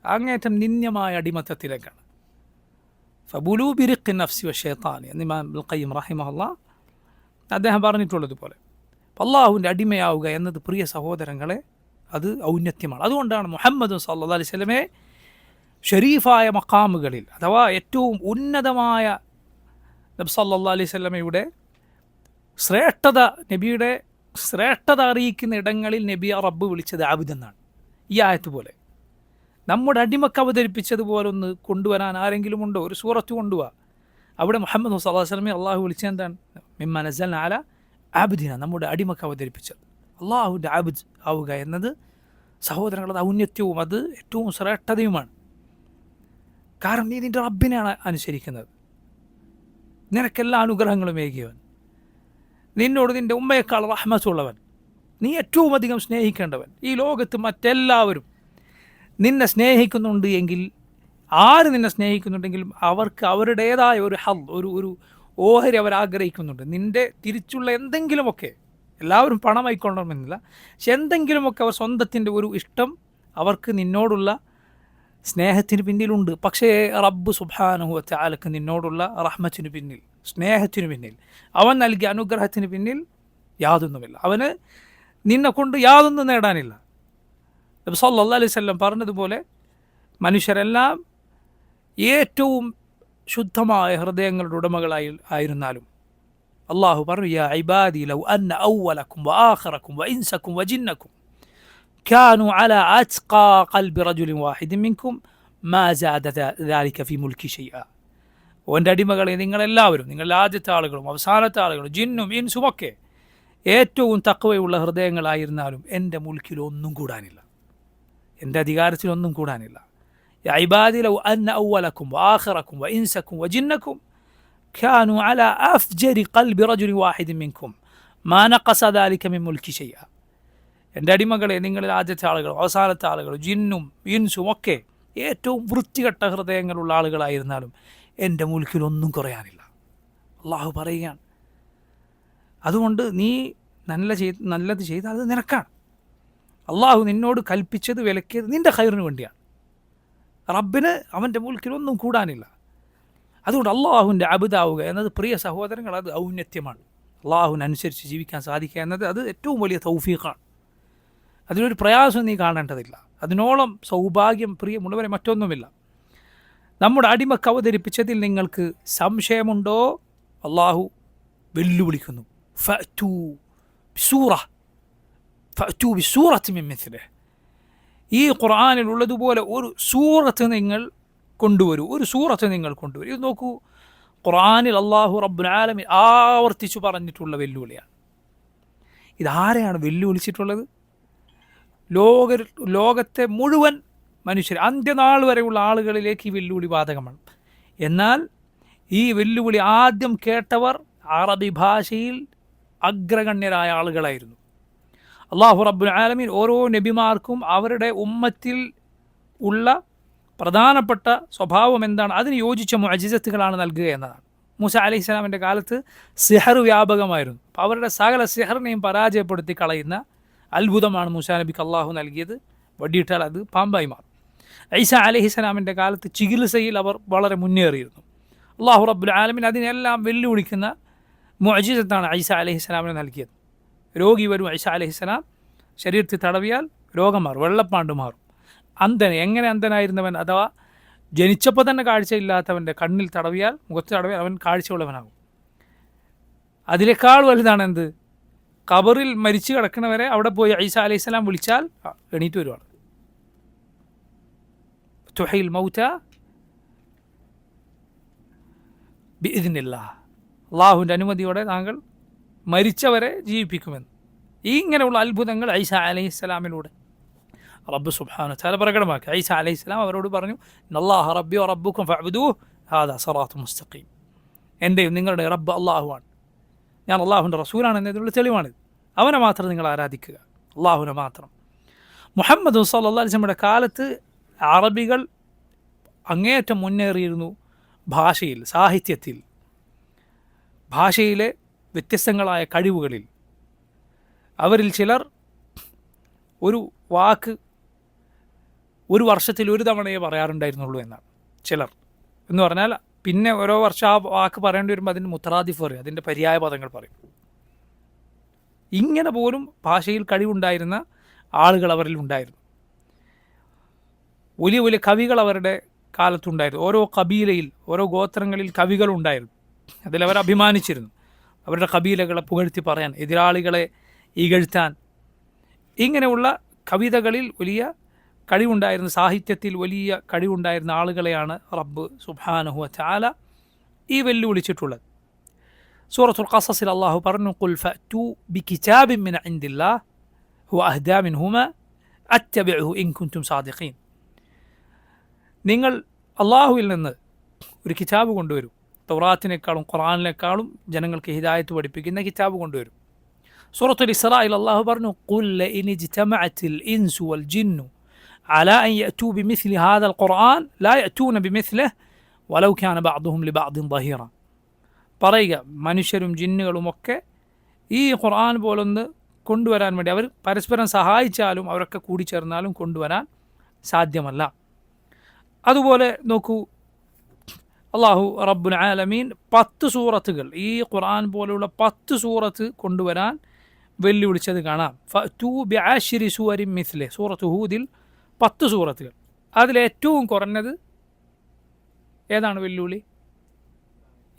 അങ്ങേറ്റം നിന്ദ്യമായ അടിമത്തത്തിലേക്കാണ്. ഫബുലു ബിരിഖിൻ നഫ്സി വശൈത്താനി എന്ന് ഇമാം ഇബ്നുൽ ഖയ്യിം റഹിമഹുല്ലാഹ് അദ്ദേഹം പറഞ്ഞിട്ടുള്ളതുപോലെ, അള്ളാഹുവിൻ്റെ അടിമയാവുക എന്നത് പ്രിയ സഹോദരങ്ങളെ, അത് ഔന്നത്യമാണ്. അതുകൊണ്ടാണ് മുഹമ്മദ് സല്ലല്ലാഹു അലൈഹി വസല്ലമയെ ഷരീഫായ മഖാമുകളിൽ, അഥവാ ഏറ്റവും ഉന്നതമായ നബി സല്ലല്ലാഹു അലൈഹി വസല്ലമയുടെ നബിയുടെ ശ്രേഷ്ഠത അറിയിക്കുന്ന ഇടങ്ങളിൽ നബിയെ റബ്ബ് വിളിച്ചത് ആബിദ് എന്നാണ്. ഈ ആയത്ത് പോലെ നമ്മുടെ അടിമക്ക് അവതരിപ്പിച്ചതുപോലെ ഒന്ന് കൊണ്ടുവരാൻ ആരെങ്കിലും ഉണ്ടോ? ഒരു സൂറത്ത് കൊണ്ടുപോവാ, അവിടെ മുഹമ്മദ് സല്ലല്ലാഹു അലൈഹി വസല്ലമയെ അള്ളാഹു വിളിച്ചത് എന്താണ്? മിമ്മ നസ്സൽനാ അലാ ആബിദിന, നമ്മുടെ അടിമക്ക് അവതരിപ്പിച്ചത്. അള്ളാഹുവിൻ്റെ ആബിദ് ആവുക എന്നത് സഹോദരങ്ങളത് ഔന്നത്യവും അത് ഏറ്റവും ശ്രേഷ്ഠതയുമാണ്. കാരണം നീ നിൻ്റെ റബ്ബിനെയാണ് അനുസരിക്കുന്നത്, നിനക്കെല്ലാ അനുഗ്രഹങ്ങളും ഏകിയവൻ, നിന്നോട് നിൻ്റെ ഉമ്മയേക്കാൾ റഹ്മത്തുള്ളവൻ, നീ ഏറ്റവും അധികം സ്നേഹിക്കേണ്ടവൻ. ഈ ലോകത്ത് മറ്റെല്ലാവരും നിന്നെ സ്നേഹിക്കുന്നുണ്ട് എങ്കിൽ, ആര് നിന്നെ സ്നേഹിക്കുന്നുണ്ടെങ്കിലും അവർക്ക് അവരുടേതായ ഒരു ഒരു ഓഹരി അവർ ആഗ്രഹിക്കുന്നുണ്ട്. നിൻ്റെ തിരിച്ചുള്ള എന്തെങ്കിലുമൊക്കെ, എല്ലാവരും പണമായിക്കൊള്ളണമെന്നില്ല, പക്ഷെ എന്തെങ്കിലുമൊക്കെ അവർ സ്വന്തത്തിൻ്റെ ഒരു ഇഷ്ടം അവർക്ക് നിന്നോടുള്ള സ്നേഹത്തിന് പിന്നിലുണ്ട്. പക്ഷേ റബ്ബ് സുബ്ഹാനഹു വ തആലക്ക് നിന്നോടുള്ള റഹ്മത്തിന് പിന്നിൽ, സ്നേഹത്തിന് പിന്നിൽ, അവൻ നൽകിയ അനുഗ്രഹത്തിന് പിന്നിൽ യാതൊന്നുമില്ല. അവന് നിന്നെക്കൊണ്ട് യാതൊന്നും നേടാനില്ല. നബി സല്ലല്ലാഹു അലൈഹി വസല്ലം പറഞ്ഞതുപോലെ മനുഷ്യരെല്ലാം ഏറ്റവും ശുദ്ധമായ ഹൃദയങ്ങളുടെ ഉടമകളായിരുന്നാലും അള്ളാഹു പറഞ്ഞു, യാ ഇബാദി ലൗ അന്ന അവ്വലക്കും വആഖിറക്കും വഇൻസക്കും വജിന്നക്കും കാനു അലാ അത്ഖാ ഖൽബി റജുലിൻ വാഹിദിൻ മിൻകും മാ സാദ ദാലിക ഫീ മുൽക്കി ശൈഅ. ഓൻ്റെ അടിമകളെ, നിങ്ങളെല്ലാവരും, നിങ്ങളുടെ ആദ്യത്തെ ആളുകളും അവസാനത്തെ ആളുകളും ജിന്നും ഇൻസുമൊക്കെ ഏറ്റവും തഖ്വയുള്ള ഹൃദയങ്ങളായിരുന്നാലും എൻ്റെ മുൽക്കിലൊന്നും കൂടാനില്ല, എൻ്റെ അധികാരത്തിലൊന്നും കൂടാനില്ല. യാ ഇബാദി ലൗ അന്ന അവ്വലക്കും വആഖിറക്കും വഇൻസക്കും വജിന്നക്കും كانوا على أفجر قلب رجل واحد منكم ما نقص ذلك من ملك شيئا. എൻ്റെ അടിമകളെ, നിങ്ങളിൽ ആദ്യത്തെ ആളുകൾ അവസാനത്തെ ആളുകൾ ജിന്നും ഇൻസും ഒക്കെ ഏറ്റവും വൃത്തികെട്ട ഹൃദയങ്ങളുള്ള ആളുകളായിരുന്നാലും എൻ്റെ മുൽക്കിലൊന്നും കുറയാനില്ല. അള്ളാഹു പറയുകയാണ്. അതുകൊണ്ട് നീ നല്ലത് ചെയ്താൽ അത് നിനക്കാണ്. അള്ളാഹു നിന്നോട് കൽപ്പിച്ചത് വിലക്കിയത് നിൻ്റെ ഖൈറിന് വേണ്ടിയാണ്. റബ്ബിന് അവൻ്റെ മുൽക്കിലൊന്നും കൂടാനില്ല. അതുകൊണ്ട് അള്ളാഹുവിൻ്റെ അബുദാവുക എന്നത് പ്രിയ സഹോദരങ്ങൾ, അത് ഔന്നത്യമാണ്. അള്ളാഹുവിനനുസരിച്ച് ജീവിക്കാൻ സാധിക്കുക എന്നത് അത് ഏറ്റവും വലിയ തൗഫീഖാണ്. അതിലൊരു പ്രയാസം നീ കാണേണ്ടതില്ല. അതിനോളം സൗഭാഗ്യം പ്രിയമുള്ളവരെ മറ്റൊന്നുമില്ല. നമ്മുടെ അടിമക്ക് അവതരിപ്പിച്ചതിൽ നിങ്ങൾക്ക് സംശയമുണ്ടോ? അള്ളാഹു വെല്ലുവിളിക്കുന്നു. ഫഅ്തു ബിസൂറത്തിൻ മിൻ മിസ്ലിഹി. ഈ ഖുർആനിലുള്ളതുപോലെ ഒരു സൂറത്ത് നിങ്ങൾ കൊണ്ടുവരൂ, ഒരു സൂറത്ത് നിങ്ങൾ കൊണ്ടുവരൂ. ഇത് നോക്കൂ, ഖുർആനിൽ അള്ളാഹു റബ്ബുൽ ആലമീൻ ആവർത്തിച്ചു പറഞ്ഞിട്ടുള്ള വെല്ലുവിളിയാണ്. ഇതാരെയാണ് വെല്ലുവിളിച്ചിട്ടുള്ളത്? ലോകത്തെ മുഴുവൻ മനുഷ്യർ, അന്ത്യനാൾ വരെയുള്ള ആളുകളിലേക്ക് ഈ വെല്ലുവിളി ബാധകമാണ്. എന്നാൽ ഈ വെല്ലുവിളി ആദ്യം കേട്ടവർ അറബി ഭാഷയിൽ അഗ്രഗണ്യരായ ആളുകളായിരുന്നു. അള്ളാഹു റബ്ബുൽ ആലമീൻ ഓരോ നബിമാർക്കും അവരുടെ ഉമ്മത്തിൽ ഉള്ള പ്രധാനപ്പെട്ട സ്വഭാവം എന്താണ്, അതിന് യോജിച്ച മുഅ്ജിസത്തുകളാണ് നൽകുക എന്നതാണ്. മൂസ അലൈഹിസ്സലാമിൻ്റെ കാലത്ത് സിഹർ വ്യാപകമായിരുന്നു. അപ്പോൾ അവരുടെ സകല സിഹറിനെയും പരാജയപ്പെടുത്തി കളയുന്ന അത്ഭുതമാണ് മൂസാ നബിക്ക് അള്ളാഹു നൽകിയത്. വടിയിട്ടാൽ അത് പാമ്പായി മാറും. ഈസ അലൈഹിസ്സലാമിൻ്റെ കാലത്ത് ചികിത്സയിൽ അവർ വളരെ മുന്നേറിയിരുന്നു. അള്ളാഹു റബ്ബുൽ ആലമീൻ അതിനെല്ലാം വെല്ലുവിളിക്കുന്ന മുഅ്ജിസത്താണ് ഈസ അലൈഹിസ്സലാമിന് നൽകിയത്. രോഗി വരും, ഈസ അലൈഹിസ്സലാം ശരീരത്തിൽ തടവിയാൽ രോഗം മാറും, വെള്ളപ്പാണ്ട് മാറും. എങ്ങനെ അന്ധനായിരുന്നവൻ, അഥവാ ജനിച്ചപ്പോൾ തന്നെ കാഴ്ചയില്ലാത്തവൻ്റെ കണ്ണിൽ തടവിയാൽ, മുഖത്ത് തടവിയാൽ അവൻ കാഴ്ചയുള്ളവനാകും. അതിനേക്കാൾ വലുതാണ് എന്ത്? ഖബറിൽ മരിച്ചു കിടക്കുന്നവരെ അവിടെ പോയി ഈസ അലൈഹിസ്സലാം വിളിച്ചാൽ എണീറ്റ് വരുവാണ്. തുഹയിൽ മൗത ബിഇദ്നില്ലാഹ്, അള്ളാഹുവിൻ്റെ അനുമതിയോടെ താങ്കൾ മരിച്ചവരെ ജീവിപ്പിക്കുമെന്ന്. ഇങ്ങനെയുള്ള അത്ഭുതങ്ങൾ ഈസ അലൈഹിസ്സലാമിലൂടെ റബ്ബ് സുബ്ഹാനഹു വ തആല പ്രകടമാക്കി. ഈസ അലൈഹിസ്സലാം അവരോട് പറഞ്ഞു, ഇന്നല്ലാഹ റബ്ബി വ റബ്ബുക്കും ഫഅബ്ദൂഹു ഹാദാ സിറാത്തുൻ മുസ്തഖീം. എൻ്റെയും നിങ്ങളുടെ റബ്ബ് അള്ളാഹുവാണ്, ഞാൻ അള്ളാഹുവിൻ്റെ റസൂലാണ് എന്നതിനുള്ള തെളിവാണിത്. അവനെ മാത്രം നിങ്ങൾ ആരാധിക്കുക, അള്ളാഹുവിനെ മാത്രം. മുഹമ്മദ് സല്ലല്ലാഹു അലൈഹി വസല്ലമയുടെ കാലത്ത് അറബികൾ അങ്ങേയറ്റം മുന്നേറിയിരുന്നു ഭാഷയിൽ, സാഹിത്യത്തിൽ, ഭാഷയിലെ വ്യത്യസ്തങ്ങളായ കഴിവുകളിൽ. അവരിൽ ചിലർ ഒരു വാക്ക് ഒരു വർഷത്തിൽ ഒരു തവണയേ പറയാറുണ്ടായിരുന്നുള്ളൂ എന്നാണ് ചിലർ. എന്ന് പറഞ്ഞാൽ പിന്നെ ഓരോ വർഷം ആ വാക്ക് പറയേണ്ടി വരുമ്പോൾ അതിന് മുത്തറാദിഫ് പറയും, അതിൻ്റെ പര്യായ പദങ്ങൾ പറയും. ഇങ്ങനെ പോലും ഭാഷയിൽ കഴിവുണ്ടായിരുന്ന ആളുകൾ അവരിൽ ഉണ്ടായിരുന്നു. വലിയ വലിയ കവികൾ അവരുടെ കാലത്തുണ്ടായിരുന്നു. ഓരോ കബീലയിൽ, ഓരോ ഗോത്രങ്ങളിൽ കവികളുണ്ടായിരുന്നു. അതിലവർ അഭിമാനിച്ചിരുന്നു. അവരുടെ കബീലകളെ പുകഴ്ത്തി പറയാൻ, എതിരാളികളെ ഇകഴ്ത്താൻ, ഇങ്ങനെയുള്ള കവിതകളിൽ വലിയ കഴിവുണ്ടായിരുന്ന, സാഹിത്യത്തിൽ വലിയ കഴിവുണ്ടായിരുന്ന ആളുകളെയാണ് റബ്ബ് സുബ്ഹാനഹു വ തആല ഈ വെല്ലുവിളിച്ചിട്ടുള്ളത്. സൂറത്തുൽ ഖസസിൽ അല്ലാഹു പറഞ്ഞു, ഖുൽ ഫഅ്തു ബികിതാബിൻ മിൻ ഇൻദില്ലാഹ് ഹുവ അഹ്ദാ മിൻഹുമാ അത്തബിഉഹു ഇൻ കുൻതും സാദിഖീൻ. നിങ്ങൾ അള്ളാഹുവിൽ നിന്ന് ഒരു കിതാബ് കൊണ്ടുവരും. തൗറാത്തിനേക്കാളും ഖുർആനിനേക്കാളും ജനങ്ങൾക്ക് ഹിദായത്ത് പഠിപ്പിക്കുന്ന കിതാബ് കൊണ്ടുവരും. സൂറത്തുൽ ഇസ്രായിൽ അല്ലാഹു പറഞ്ഞു, ഖുൽ ഇൻ ഇജ്തമഅത്തിൽ ഇൻസു വൽ ജിന്നു അലാ അൻ യഅ്തു ബിമിസ്ലി ഹാദൽ ഖുർആൻ ലാ യഅ്തൂന ബിമിസ്ലിഹി വലൗ കാന ബഅ്ദുഹും ലിബഅ്ദിൻ ദഹീറ. പറയുക, മനുഷ്യരും ജിന്നുകളും ഒക്കെ ഈ ഖുർആൻ പോലൊന്ന് കൊണ്ടുവരാൻ വേണ്ടി അവർ പരസ്പരം സഹായിച്ചാലും അവരൊക്കെ കൂടിച്ചേർന്നാലും കൊണ്ടുവരാൻ സാധ്യമല്ല. അതുപോലെ നോക്കൂ, അള്ളാഹു റബ്ബുൽ ആലമീൻ 10 സൂറത്തുകൾ, ഈ ഖുർആൻ പോലെയുള്ള 10 സൂറത്ത് കൊണ്ടുവരാൻ വെല്ലുവിളിച്ചത് കാണാം. ഫഅ്തു ബിഅശ്രി സൂവരിൻ മിസ്ലിഹി, സൂറത്ത് ഹൂദിൽ 10 സൂറത്തുകൾ. അതിലേറ്റവും കുറഞ്ഞത് ഏതാണ് വെല്ലുവിളി?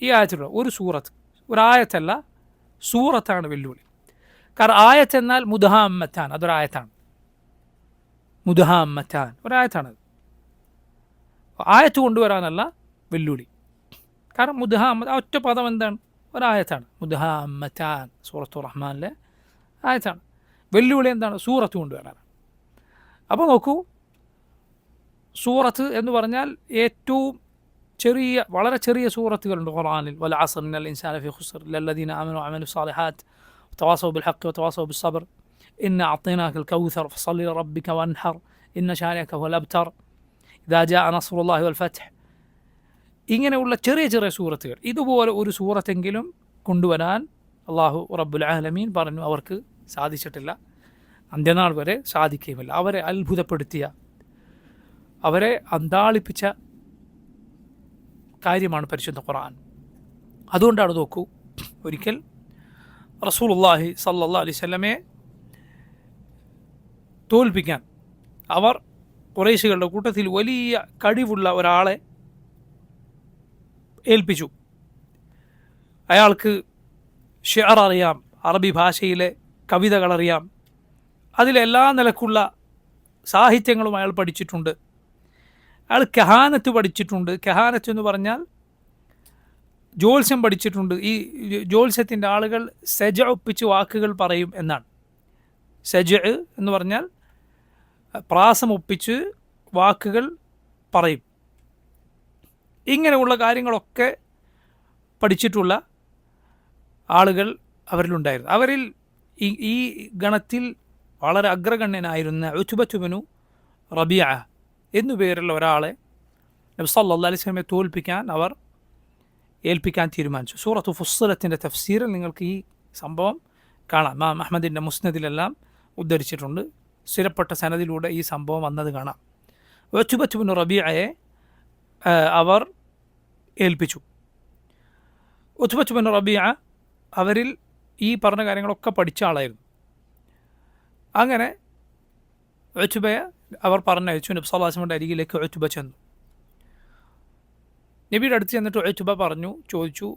ഈ ആയത്തിലുള്ള ഒരു സൂറത്ത്, ഒരായത്തല്ല, സൂറത്താണ് വെല്ലുവിളി. കാരണം ആയത്ത് എന്നാൽ മുദ്ഹാമ്മത്താൻ, അതൊരായത്താണ്. മുദ്ഹാമ്മത്താൻ ഒരായത്താണത്. ആയത്ത് കൊണ്ടുവരാനല്ല വെല്ലുവിളി. കാരണം മുദ്ഹാമ്മത്ത് ഒറ്റ പദം എന്താണ്? ഒരായത്താണ്. മുദ്ഹാമ്മത്താൻ സൂറത്തു റഹ്മാനിലെ ആയത്താണ്. വെല്ലുവിളി എന്താണ്? സൂറത്ത് കൊണ്ടുവരാനാണ്. അപ്പോൾ നോക്കൂ, സൂറത്ത് എന്ന് പറഞ്ഞാൽ ഏറ്റവും വളരെ ചെറിയ സൂറത്തുകളുണ്ട് ഖുർആനിൽ. വൽ അസ്ർ ഇന്നൽ ഇൻസാന ഫീ ഖുസ്ർ ഇല്ലല്ലദീന ആമനു വഅമലു സ്സാലിഹാത്ത് വതവാസൗ ബിൽ ഹഖ് വതവാസൗ ബിസ്സബ്ർ ഇന്ന അഅ്തൈനാകൽ കൗസർ ഫസല്ലി ലറബ്ബിക വൻഹർ ഇന്ന ശാനിഅക ഹുവൽ അബ്തർ ഇദാ ജാഅ നസ്റുല്ലാഹി വൽ ഫത്ഹ്. ഇങ്ങനെയുള്ള ചെറിയ ചെറിയ സൂറത്തുകൾ, ഇതുപോലെ ഒരു സൂറത്തെങ്കിലും കൊണ്ടുവരാൻ അള്ളാഹു റബ്ബുൽ ആലമീൻ പറഞ്ഞു അവർക്ക് സാധിച്ചിട്ടില്ല, അന്ത്യനാൾ വരെ സാധിക്കുകയുമില്ല. അവരെ അത്ഭുതപ്പെടുത്തിയ, അവരെ അന്താളിപ്പിച്ച കാര്യമാണ് പരിശുദ്ധ ഖുർആൻ. അതുകൊണ്ടാണ് നോക്കൂ, ഒരിക്കൽ റസൂലുള്ളാഹി സ്വല്ലല്ലാഹു അലൈഹി വസല്ലമയെ തോൽപ്പിക്കാൻ അവർ ഖുറൈശികളുടെ കൂട്ടത്തിൽ വലിയ കഴിവുള്ള ഒരാളെ ഏൽപ്പിച്ചു. അയാൾക്ക് ഷിഅർ അറിയാം, അറബി ഭാഷയിലെ കവിതകളറിയാം, അതിലെല്ലാ നിലക്കുള്ള സാഹിത്യങ്ങളും അയാൾ പഠിച്ചിട്ടുണ്ട്. അയാൾ കഹാനത്ത് പഠിച്ചിട്ടുണ്ട്. കഹാനത്ത് എന്ന് പറഞ്ഞാൽ ജ്യോത്സ്യം പഠിച്ചിട്ടുണ്ട്. ഈ ജ്യോത്സ്യത്തിൻ്റെ ആളുകൾ സെജ ഒപ്പിച്ച് വാക്കുകൾ പറയും എന്നാണ്. സെജ എന്ന് പറഞ്ഞാൽ പ്രാസം ഒപ്പിച്ച് വാക്കുകൾ പറയും. ഇങ്ങനെയുള്ള കാര്യങ്ങളൊക്കെ പഠിച്ചിട്ടുള്ള ആളുകൾ അവരിലുണ്ടായിരുന്നു. അവരിൽ ഈ ഗണത്തിൽ വളരെ അഗ്രഗണ്യനായിരുന്ന ഉത്ബത്ത് ബിനു റബീഅ എന്നു പേരുള്ള ഒരാളെ നബി സല്ലല്ലാഹു അലൈഹി വസല്ലമയെ തോൽപ്പിക്കാൻ അവർ ഏൽപ്പിക്കാൻ തീരുമാനിച്ചു. സൂറത്തു ഫുസ്സിലത്തിൻ്റെ തഫ്സീറിൽ നിങ്ങൾക്ക് ഈ സംഭവം കാണാം. ഇമാം അഹ്മദിൻ്റെ മുസ്നദിലെല്ലാം ഉദ്ധരിച്ചിട്ടുണ്ട്. സ്ഥിരപ്പെട്ട സനദിലൂടെ ഈ സംഭവം വന്നത് കാണാം. ഉത്ബത്ത് ബിനു റബീഅയെ അവർ ഏൽപ്പിച്ചു. ഉത്ബത്ത് ബിനു റബീഅ അവരിൽ ഈ പറഞ്ഞ കാര്യങ്ങളൊക്കെ പഠിച്ച ആളായിരുന്നു. അങ്ങനെ ഉത്ബയെ അവർ പറഞ്ഞയച്ചു. നബി സല്ലല്ലാഹു അലൈഹി വസല്ലമയുടെ അരികിലേക്ക് ഉത്ബ ചെന്നു. നബിയുടെ അടുത്ത് ചെന്നിട്ട് ഉത്ബ ചോദിച്ചു,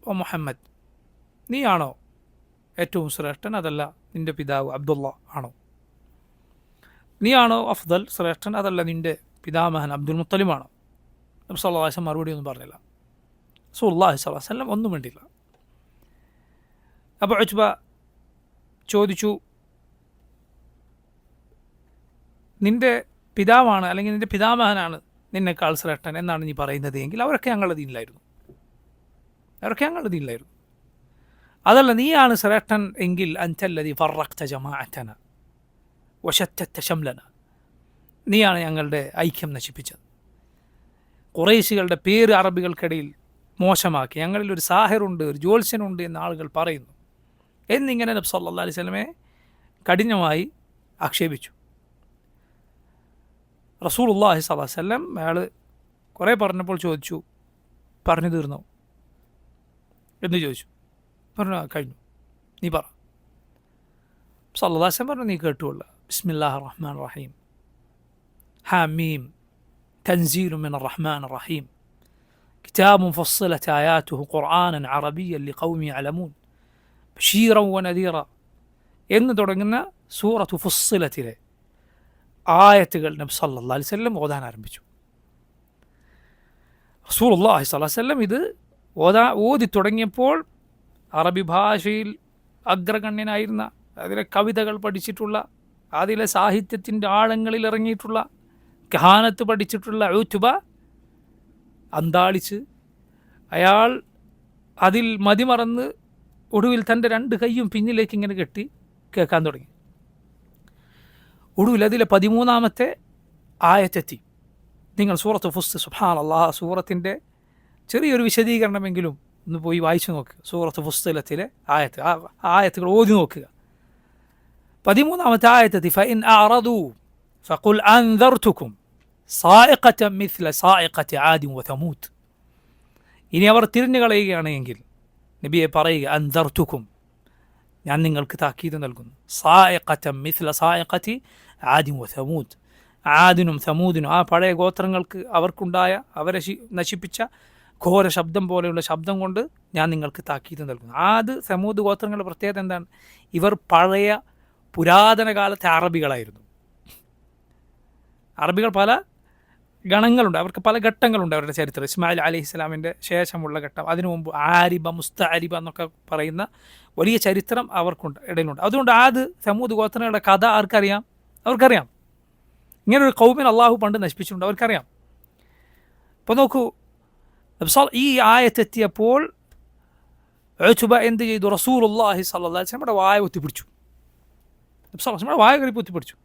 ഓ മുഹമ്മദ്, നീയാണോ ഏറ്റവും ശ്രേഷ്ഠൻ, അതല്ല നിൻ്റെ പിതാവ് അബ്ദുള്ള ആണോ? നീയാണോ അഫ്ദൽ, ശ്രേഷ്ഠൻ, അതല്ല നിൻ്റെ പിതാമഹൻ അബ്ദുൽ മുത്തലിമാണോ? നബി സല്ലല്ലാഹു അലൈഹി വസല്ലം മറുപടി ഒന്നും പറഞ്ഞില്ല. റസൂലുള്ളാഹി സ്വല്ലല്ലാഹു അലൈഹി വസല്ലം ഒന്നും വേണ്ടിയില്ല. അപ്പോൾ ഉത്ബ ചോദിച്ചു, നിൻ്റെ പിതാവാണ് അല്ലെങ്കിൽ നിൻ്റെ പിതാമഹനാണ് നിന്നെക്കാൾ ശ്രേഷ്ഠൻ എന്നാണ് നീ പറയുന്നത് എങ്കിൽ അവരൊക്കെ ഞങ്ങളുടെ ദീനിലായിരുന്നു. അതല്ല നീയാണ് ശ്രേഷ്ഠൻ എങ്കിൽ അൻതല്ലദീ ഫറഖ്ത ജമാഅതന വശത്തത്ത ശംലന, നീയാണ് ഞങ്ങളുടെ ഐക്യം നശിപ്പിച്ചത്, ഖുറൈശികളുടെ പേര് അറബികൾക്കിടയിൽ മോശമാക്കി, ഞങ്ങളിൽ ഒരു സാഹിറുണ്ട്, ഒരു ജ്യോത്സ്യനുണ്ട് എന്ന് ആളുകൾ പറയുന്നു എന്നിങ്ങനെ നബി സല്ലല്ലാഹു അലൈഹി വസല്ലമയെ കഠിനമായി ആക്ഷേപിച്ചു. റസൂലുള്ളാഹി സ്വല്ലല്ലാഹു അലൈഹി വസല്ലം അയാൾ കുറേ പറഞ്ഞപ്പോൾ ചോദിച്ചു, പറഞ്ഞു തീർന്നോ എന്ന് ചോദിച്ചു. പറഞ്ഞു കഴിഞ്ഞു, നീ പറ. സല്ലല്ലാഹു അലൈഹി വസല്ലം പറഞ്ഞു, നീ കേട്ടുകൊള്ള. ബിസ്മില്ലാഹിർ റഹ്മാനിർ റഹീം, ഹാമീം തൻസീലു മിനർ റഹ്മാനിർ റഹീം, കിതാബുൻ ഫസ്സിലത് ആയാതുഹു ഖുർആനൻ അറബിയ്യൻ ലിഖൗമി യഅലമൂൻ ബശീറൻ വനദീറ എന്ന് തുടങ്ങുന്ന സൂറത്തു ഫുസ്സിലത്തിലെ ആയത്തുകൾ നബി സല്ലല്ലാഹു അലൈഹി വസല്ലം ഓതാൻ ആരംഭിച്ചു. റസൂലുള്ളാഹി സ്വല്ലല്ലാഹു അലൈഹി വസല്ലം ഇത് ഓതി തുടങ്ങിയപ്പോൾ അറബി ഭാഷയിൽ അഗ്രഗണ്യനായിരുന്ന, അതിലെ കവിതകൾ പഠിച്ചിട്ടുള്ള, അതിലെ സാഹിത്യത്തിൻ്റെ ആഴങ്ങളിൽ ഇറങ്ങിയിട്ടുള്ള, കഹാനത്ത് പഠിച്ചിട്ടുള്ള ഉത്ബ അന്താളിച്ച് അയാൾ അതിൽ മതിമറന്ന് ഒടുവിൽ തൻ്റെ രണ്ട് കൈയും പിന്നിലേക്ക് ഇങ്ങനെ കെട്ടി കേൾക്കാൻ തുടങ്ങി. ഒടുവിൽ അതിലെ 13-ാമത്തെ ആയത്തെത്തി. നിങ്ങൾ സൂറത്ത് ഫുസ്, സുബ്ഹാനല്ലാഹ്, സൂറത്തിൻ്റെ ചെറിയൊരു വിശദീകരണമെങ്കിലും ഒന്ന് പോയി വായിച്ചു നോക്കുക. സൂറത്ത് ഫുസ്സിലത്തിലെ ആയത്തുകൾ ഓതി നോക്കുക. 13-ാമത്തെ ആയത്തെത്തി, ഫഇൻ അഅറദൂ ഫഖുൽ അൻദർതുക്കും സായിഖതൻ മിസ്ല സായിഖതി ആദി വതമൂദ്. ഇനി അവർ തിരിഞ്ഞു കളയുകയാണെങ്കിൽ നബിയെ പറയുക, അൻദർതുക്കും, ഞാൻ നിങ്ങൾക്ക് താക്കീത് നൽകുന്നു, സായിഖതൻ മിസ്ല സായിഖതി ആദി വതമൂദ്, ആദിനും സമൂദിനും ആ പഴയ ഗോത്രങ്ങൾക്ക് അവർക്കുണ്ടായ, അവരെ നശിപ്പിച്ച ഘോര ശബ്ദം പോലെയുള്ള ശബ്ദം കൊണ്ട് ഞാൻ നിങ്ങൾക്ക് താക്കീത് നൽകുന്നു. ആദ് സമൂദ് ഗോത്രങ്ങളുടെ പ്രത്യേകത എന്താണ്? ഇവർ പഴയ പുരാതന കാലത്തെ അറബികളായിരുന്നു. അറബികൾ പല ഗണങ്ങളുണ്ട്, അവർക്ക് പല ഘട്ടങ്ങളുണ്ട് അവരുടെ ചരിത്രം. ഇസ്മായിൽ അലൈഹിസ്സലാമിൻ്റെ ശേഷമുള്ള ഘട്ടം, അതിനു മുമ്പ് ആരിബ, മുസ്തഅരിബ എന്നൊക്കെ പറയുന്ന വലിയ ചരിത്രം അവർക്കുണ്ട്, ഇടയിലുണ്ട്. അതുകൊണ്ട് ആദ് സമൂദ് ഗോത്രങ്ങളുടെ കഥ ആർക്കറിയാം? അവർക്കറിയാം. ഇങ്ങനൊരു ഖൗമിനെ അള്ളാഹു പണ്ട് നശിപ്പിച്ചിട്ടുണ്ട്, അവർക്കറിയാം. അപ്പോൾ നോക്കൂ, ഈ ആയത്തെത്തിയപ്പോൾ ഉത്ബ എന്ത് ചെയ്തു? റസൂലുള്ളാഹി സ്വല്ലല്ലാഹു അലൈഹി വസല്ലം നമ്മുടെ വായ ഒത്തിപ്പിടിച്ചു. നമ്മുടെ വായ കയറി ഒത്തിപ്പിടിച്ചു.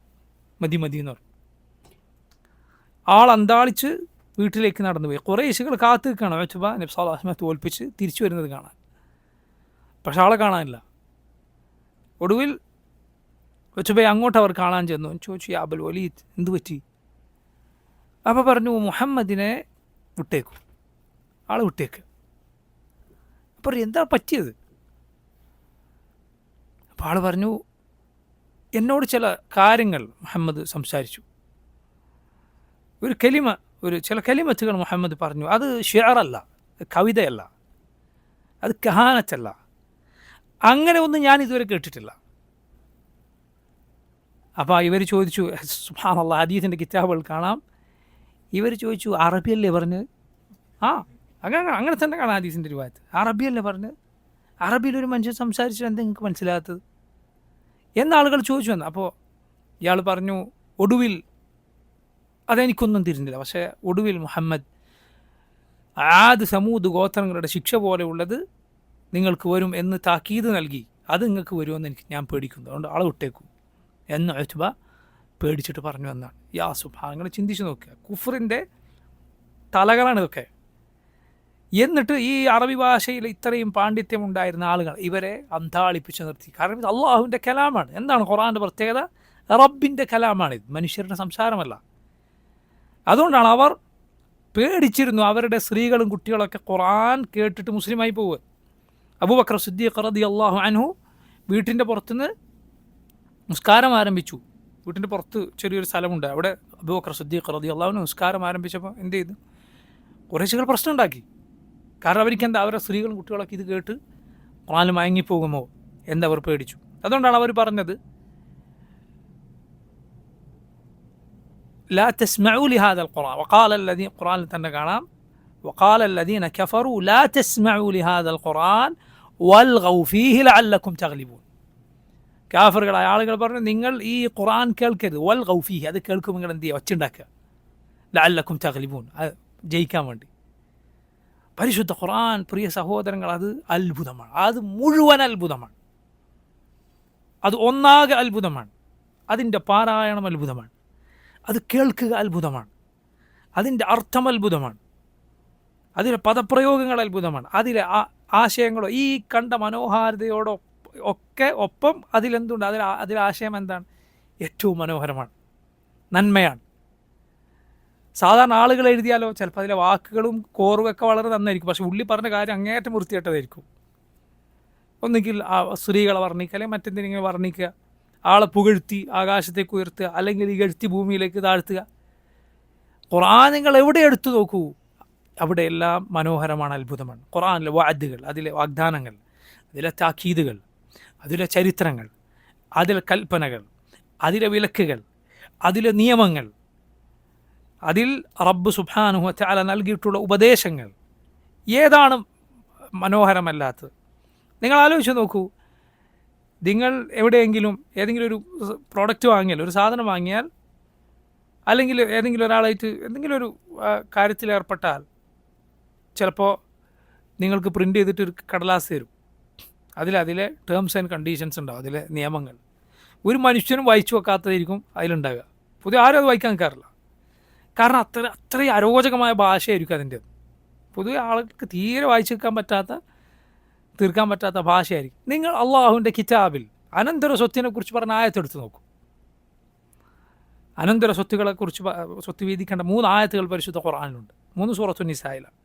മതി മതി എന്ന് പറഞ്ഞു. ആൾ അന്താളിച്ച് വീട്ടിലേക്ക് നടന്നുപോയി. ഖുറൈശികൾ കാത്തു നിൽക്കുകയാണ് ഉത്ബ നബി സല്ലല്ലാഹു അലൈഹി വസല്ലം തോൽപ്പിച്ച് തിരിച്ചു വരുന്നത് കാണാൻ. പക്ഷെ ആളെ കാണാനില്ല. ഒടുവിൽ ഉത്ബയെ അങ്ങോട്ട് അവർ കാണാൻ ചെന്നു. ചോദിച്ചു, യാ അബുൽ വലീദ്, എന്തു പറ്റി? അപ്പോൾ പറഞ്ഞു, മുഹമ്മദിനെ വിട്ടേക്കും, ആളെ വിട്ടേക്ക്. അപ്പോൾ എന്താ പറ്റിയത്? അപ്പോൾ ആൾ പറഞ്ഞു, എന്നോട് ചില കാര്യങ്ങൾ മുഹമ്മദ് സംസാരിച്ചു. ചില കലിമത്തുകൾ മുഹമ്മദ് പറഞ്ഞു. അത് ഷിഅറല്ല, കവിതയല്ല, അത് കഹാനത്തല്ല, അങ്ങനെ ഒന്നും ഞാൻ ഇതുവരെ കേട്ടിട്ടില്ല. അപ്പോൾ ഇവർ ചോദിച്ചു, സുബ്ഹാനല്ലാഹ്, ഹദീസിൻ്റെ കിതാബുകൾ കാണാം, ഇവർ ചോദിച്ചു, അറബിയല്ലേ പറഞ്ഞ്? അങ്ങനെ തന്നെ കാണാം ഹദീസിൻ്റെ റിവായത്ത്. അറബിയല്ലേ പറഞ്ഞ്? അറബിയിലൊരു മനുഷ്യൻ സംസാരിച്ചിട്ട് എന്താ നിങ്ങൾക്ക് മനസ്സിലാകാത്തത് എന്നാളുകൾ ചോദിച്ചു വന്നു. അപ്പോൾ ഇയാൾ പറഞ്ഞു, ഒടുവിൽ അതെനിക്കൊന്നും തിരിഞ്ഞില്ല, പക്ഷേ ഒടുവിൽ മുഹമ്മദ് ആദ് സമൂദ് ഗോത്രങ്ങളുടെ ശിക്ഷ പോലെയുള്ളത് നിങ്ങൾക്ക് വരും എന്ന് താക്കീത് നൽകി. അത് നിങ്ങൾക്ക് വരുമെന്ന് ഞാൻ പേടിക്കുന്നു, അതുകൊണ്ട് ആളെ വിട്ടേക്കും എന്ന് ഉത്ബ പേടിച്ചിട്ട് പറഞ്ഞു എന്നാണ്. യാ സുബ്ഹാൻ, നിങ്ങൾ ചിന്തിച്ച് നോക്കുക, കുഫറിൻ്റെ തലകളാണ് ഇതൊക്കെ. എന്നിട്ട് ഈ അറബി ഭാഷയിൽ ഇത്രയും പാണ്ഡിത്യം ഉണ്ടായിരുന്ന ആളുകൾ ഇവരെ അന്താളിപ്പിച്ച് നിർത്തി. കാരണം ഇത് അള്ളാഹുവിൻ്റെ കലാമാണ്. എന്താണ് ഖുർആൻ്റെ പ്രത്യേകത? റബ്ബിൻ്റെ കലാമാണിത്, മനുഷ്യരുടെ സംസാരമല്ല. അതുകൊണ്ടാണ് അവർ പേടിച്ചിരുന്നു. അവരുടെ സ്ത്രീകളും കുട്ടികളൊക്കെ ഖുർആൻ കേട്ടിട്ട് മുസ്ലിമായി പോവുക. അബൂബക്കർ സിദ്ദീഖ് റളിയല്ലാഹു അൻഹു വീട്ടിൻ്റെ പുറത്തുനിന്ന് നിസ്കാരം ആരംഭിച്ചു. വീട്ടിൻ്റെ പുറത്ത് ചെറിയൊരു സ്ഥലമുണ്ട്, അവിടെ അബൂബക്കർ സിദ്ദീഖ് റളിയല്ലാഹു അൻഹു നിസ്കാരം ആരംഭിച്ചപ്പോൾ എന്ത് ചെയ്തു? ഖുറൈശികൾ പ്രശ്നം ഉണ്ടാക്കി. കാരണം അവർക്കെന്താ, അവരുടെ സ്ത്രീകളും കുട്ടികളൊക്കെ ഇത് കേട്ട് ഖുർആനിൽ മയങ്ങിപ്പോകുമോ എന്നവർ പേടിച്ചു. അതുകൊണ്ടാണ് അവർ പറഞ്ഞത്, لا تسمعوا لهذا القرآن وقال الذين قرآن തന്നെ കാണാം وقال الذين كفروا لا تسمعوا لهذا القرآن والغوا فيه لعلكم تغلبون. കാഫിറുകളായ ആളുകൾ പറഞ്ഞു, നിങ്ങൾ ഈ ഖുർആൻ കേൾക്കരുത്, വൽഗൗ ഫീഹി, അത് കേൾക്കും നിങ്ങൾ എന്ത് ചെയ്യുക? ഒച്ചുണ്ടാക്കുക, ലഅല്ലക്കും തഗ്ലിബൂൻ, അത് ജയിക്കാൻ വേണ്ടി. പരിശുദ്ധ ഖുർആൻ പ്രിയ സഹോദരങ്ങൾ, അത് അത്ഭുതമാണ്. അത് മുഴുവൻ അത്ഭുതമാണ്. അത് ഒന്നാകെ അത്ഭുതമാണ്. അതിൻ്റെ പാരായണം അത്ഭുതമാണ്. അത് കേൾക്കുക അത്ഭുതമാണ്. അതിൻ്റെ അർത്ഥം അത്ഭുതമാണ്. അതിലെ പദപ്രയോഗങ്ങൾ അത്ഭുതമാണ്. അതിലെ ആശയങ്ങളോ ഈ കണ്ട മനോഹാരിതയോടോ ഒക്കെ ഒപ്പം അതിലെന്തുണ്ട്? അതിലെ ആശയം എന്താണ്? ഏറ്റവും മനോഹരമാണ്, നന്മയാണ്. സാധാരണ ആളുകൾ എഴുതിയാലോ ചിലപ്പോൾ അതിലെ വാക്കുകളും കോറുമൊക്കെ വളരെ നന്നായിരിക്കും, പക്ഷെ ഉള്ളി പറഞ്ഞ കാര്യം അങ്ങേയറ്റം വൃത്തികെട്ടതായിരിക്കും. ഒന്നുകിൽ സ്ത്രീകളെ വർണ്ണിക്കുക, അല്ലെങ്കിൽ മറ്റെന്തെങ്കിലും വർണ്ണിക്കുക, ആളെ പുകഴ്ത്തി ആകാശത്തേക്ക് ഉയർത്തുക, അല്ലെങ്കിൽ ഇകഴ്ത്തി ഭൂമിയിലേക്ക് താഴ്ത്തുക. ഖുർആൻ നിങ്ങൾ എവിടെ എടുത്തു നോക്കൂ, അവിടെയെല്ലാം മനോഹരമാണ്, അത്ഭുതമാണ്. ഖുർആനിലെ വഅദുകൾ, അതിലെ വാഗ്ദാനങ്ങൾ, അതിലെ താക്കീതുകൾ, അതിലെ ചരിത്രങ്ങൾ, അതിലെ കൽപ്പനകൾ, അതിലെ വിലക്കുകൾ, അതിലെ നിയമങ്ങൾ, അതിൽ റബ്ബ് സുബ്ഹാനഹു വ തആല നൽകിയിട്ടുള്ള ഉപദേശങ്ങൾ, ഏതാണ് മനോഹരമല്ലാത്തത്? നിങ്ങൾ ആലോചിച്ച് നോക്കൂ. നിങ്ങൾ എവിടെയെങ്കിലും ഏതെങ്കിലും ഒരു പ്രോഡക്റ്റ് വാങ്ങിയാൽ, ഒരു സാധനം വാങ്ങിയാൽ, അല്ലെങ്കിൽ ഏതെങ്കിലും ഒരാളായിട്ട് എന്തെങ്കിലും ഒരു കാര്യത്തിൽ ഏർപ്പെട്ടാൽ, ചിലപ്പോൾ നിങ്ങൾക്ക് പ്രിൻ്റ് ചെയ്തിട്ട് ഒരു കടലാസ് തരും. അതിലെ ടേംസ് ആൻഡ് കണ്ടീഷൻസ് ഉണ്ടാവും, അതിലെ നിയമങ്ങൾ. ഒരു മനുഷ്യനും വായിച്ചു വെക്കാത്തതായിരിക്കും അതിലുണ്ടാവുക. പൊതുവെ ആരും അത് വായിക്കാൻ നിൽക്കാറില്ല. കാരണം അത്രയും അരോചകമായ ഭാഷയായിരിക്കും അതിൻ്റെ. പൊതുവെ ആൾക്ക് തീരെ വായിച്ചു തീർക്കാൻ പറ്റാത്ത ഭാഷയായിരിക്കും. നിങ്ങൾ അള്ളാഹുവിൻ്റെ കിതാബിൽ അനന്തര സ്വത്തിനെക്കുറിച്ച് പറഞ്ഞ ആയത്തെടുത്ത് നോക്കൂ. അനന്തര സ്വത്തുകളെക്കുറിച്ച്, സ്വത്ത് വീതിക്കേണ്ട 3 ആയത്തുകൾ പരിശുദ്ധ ഖുർആനിലുണ്ട്. 3 സൂറത്തു നിസായിലാണ്.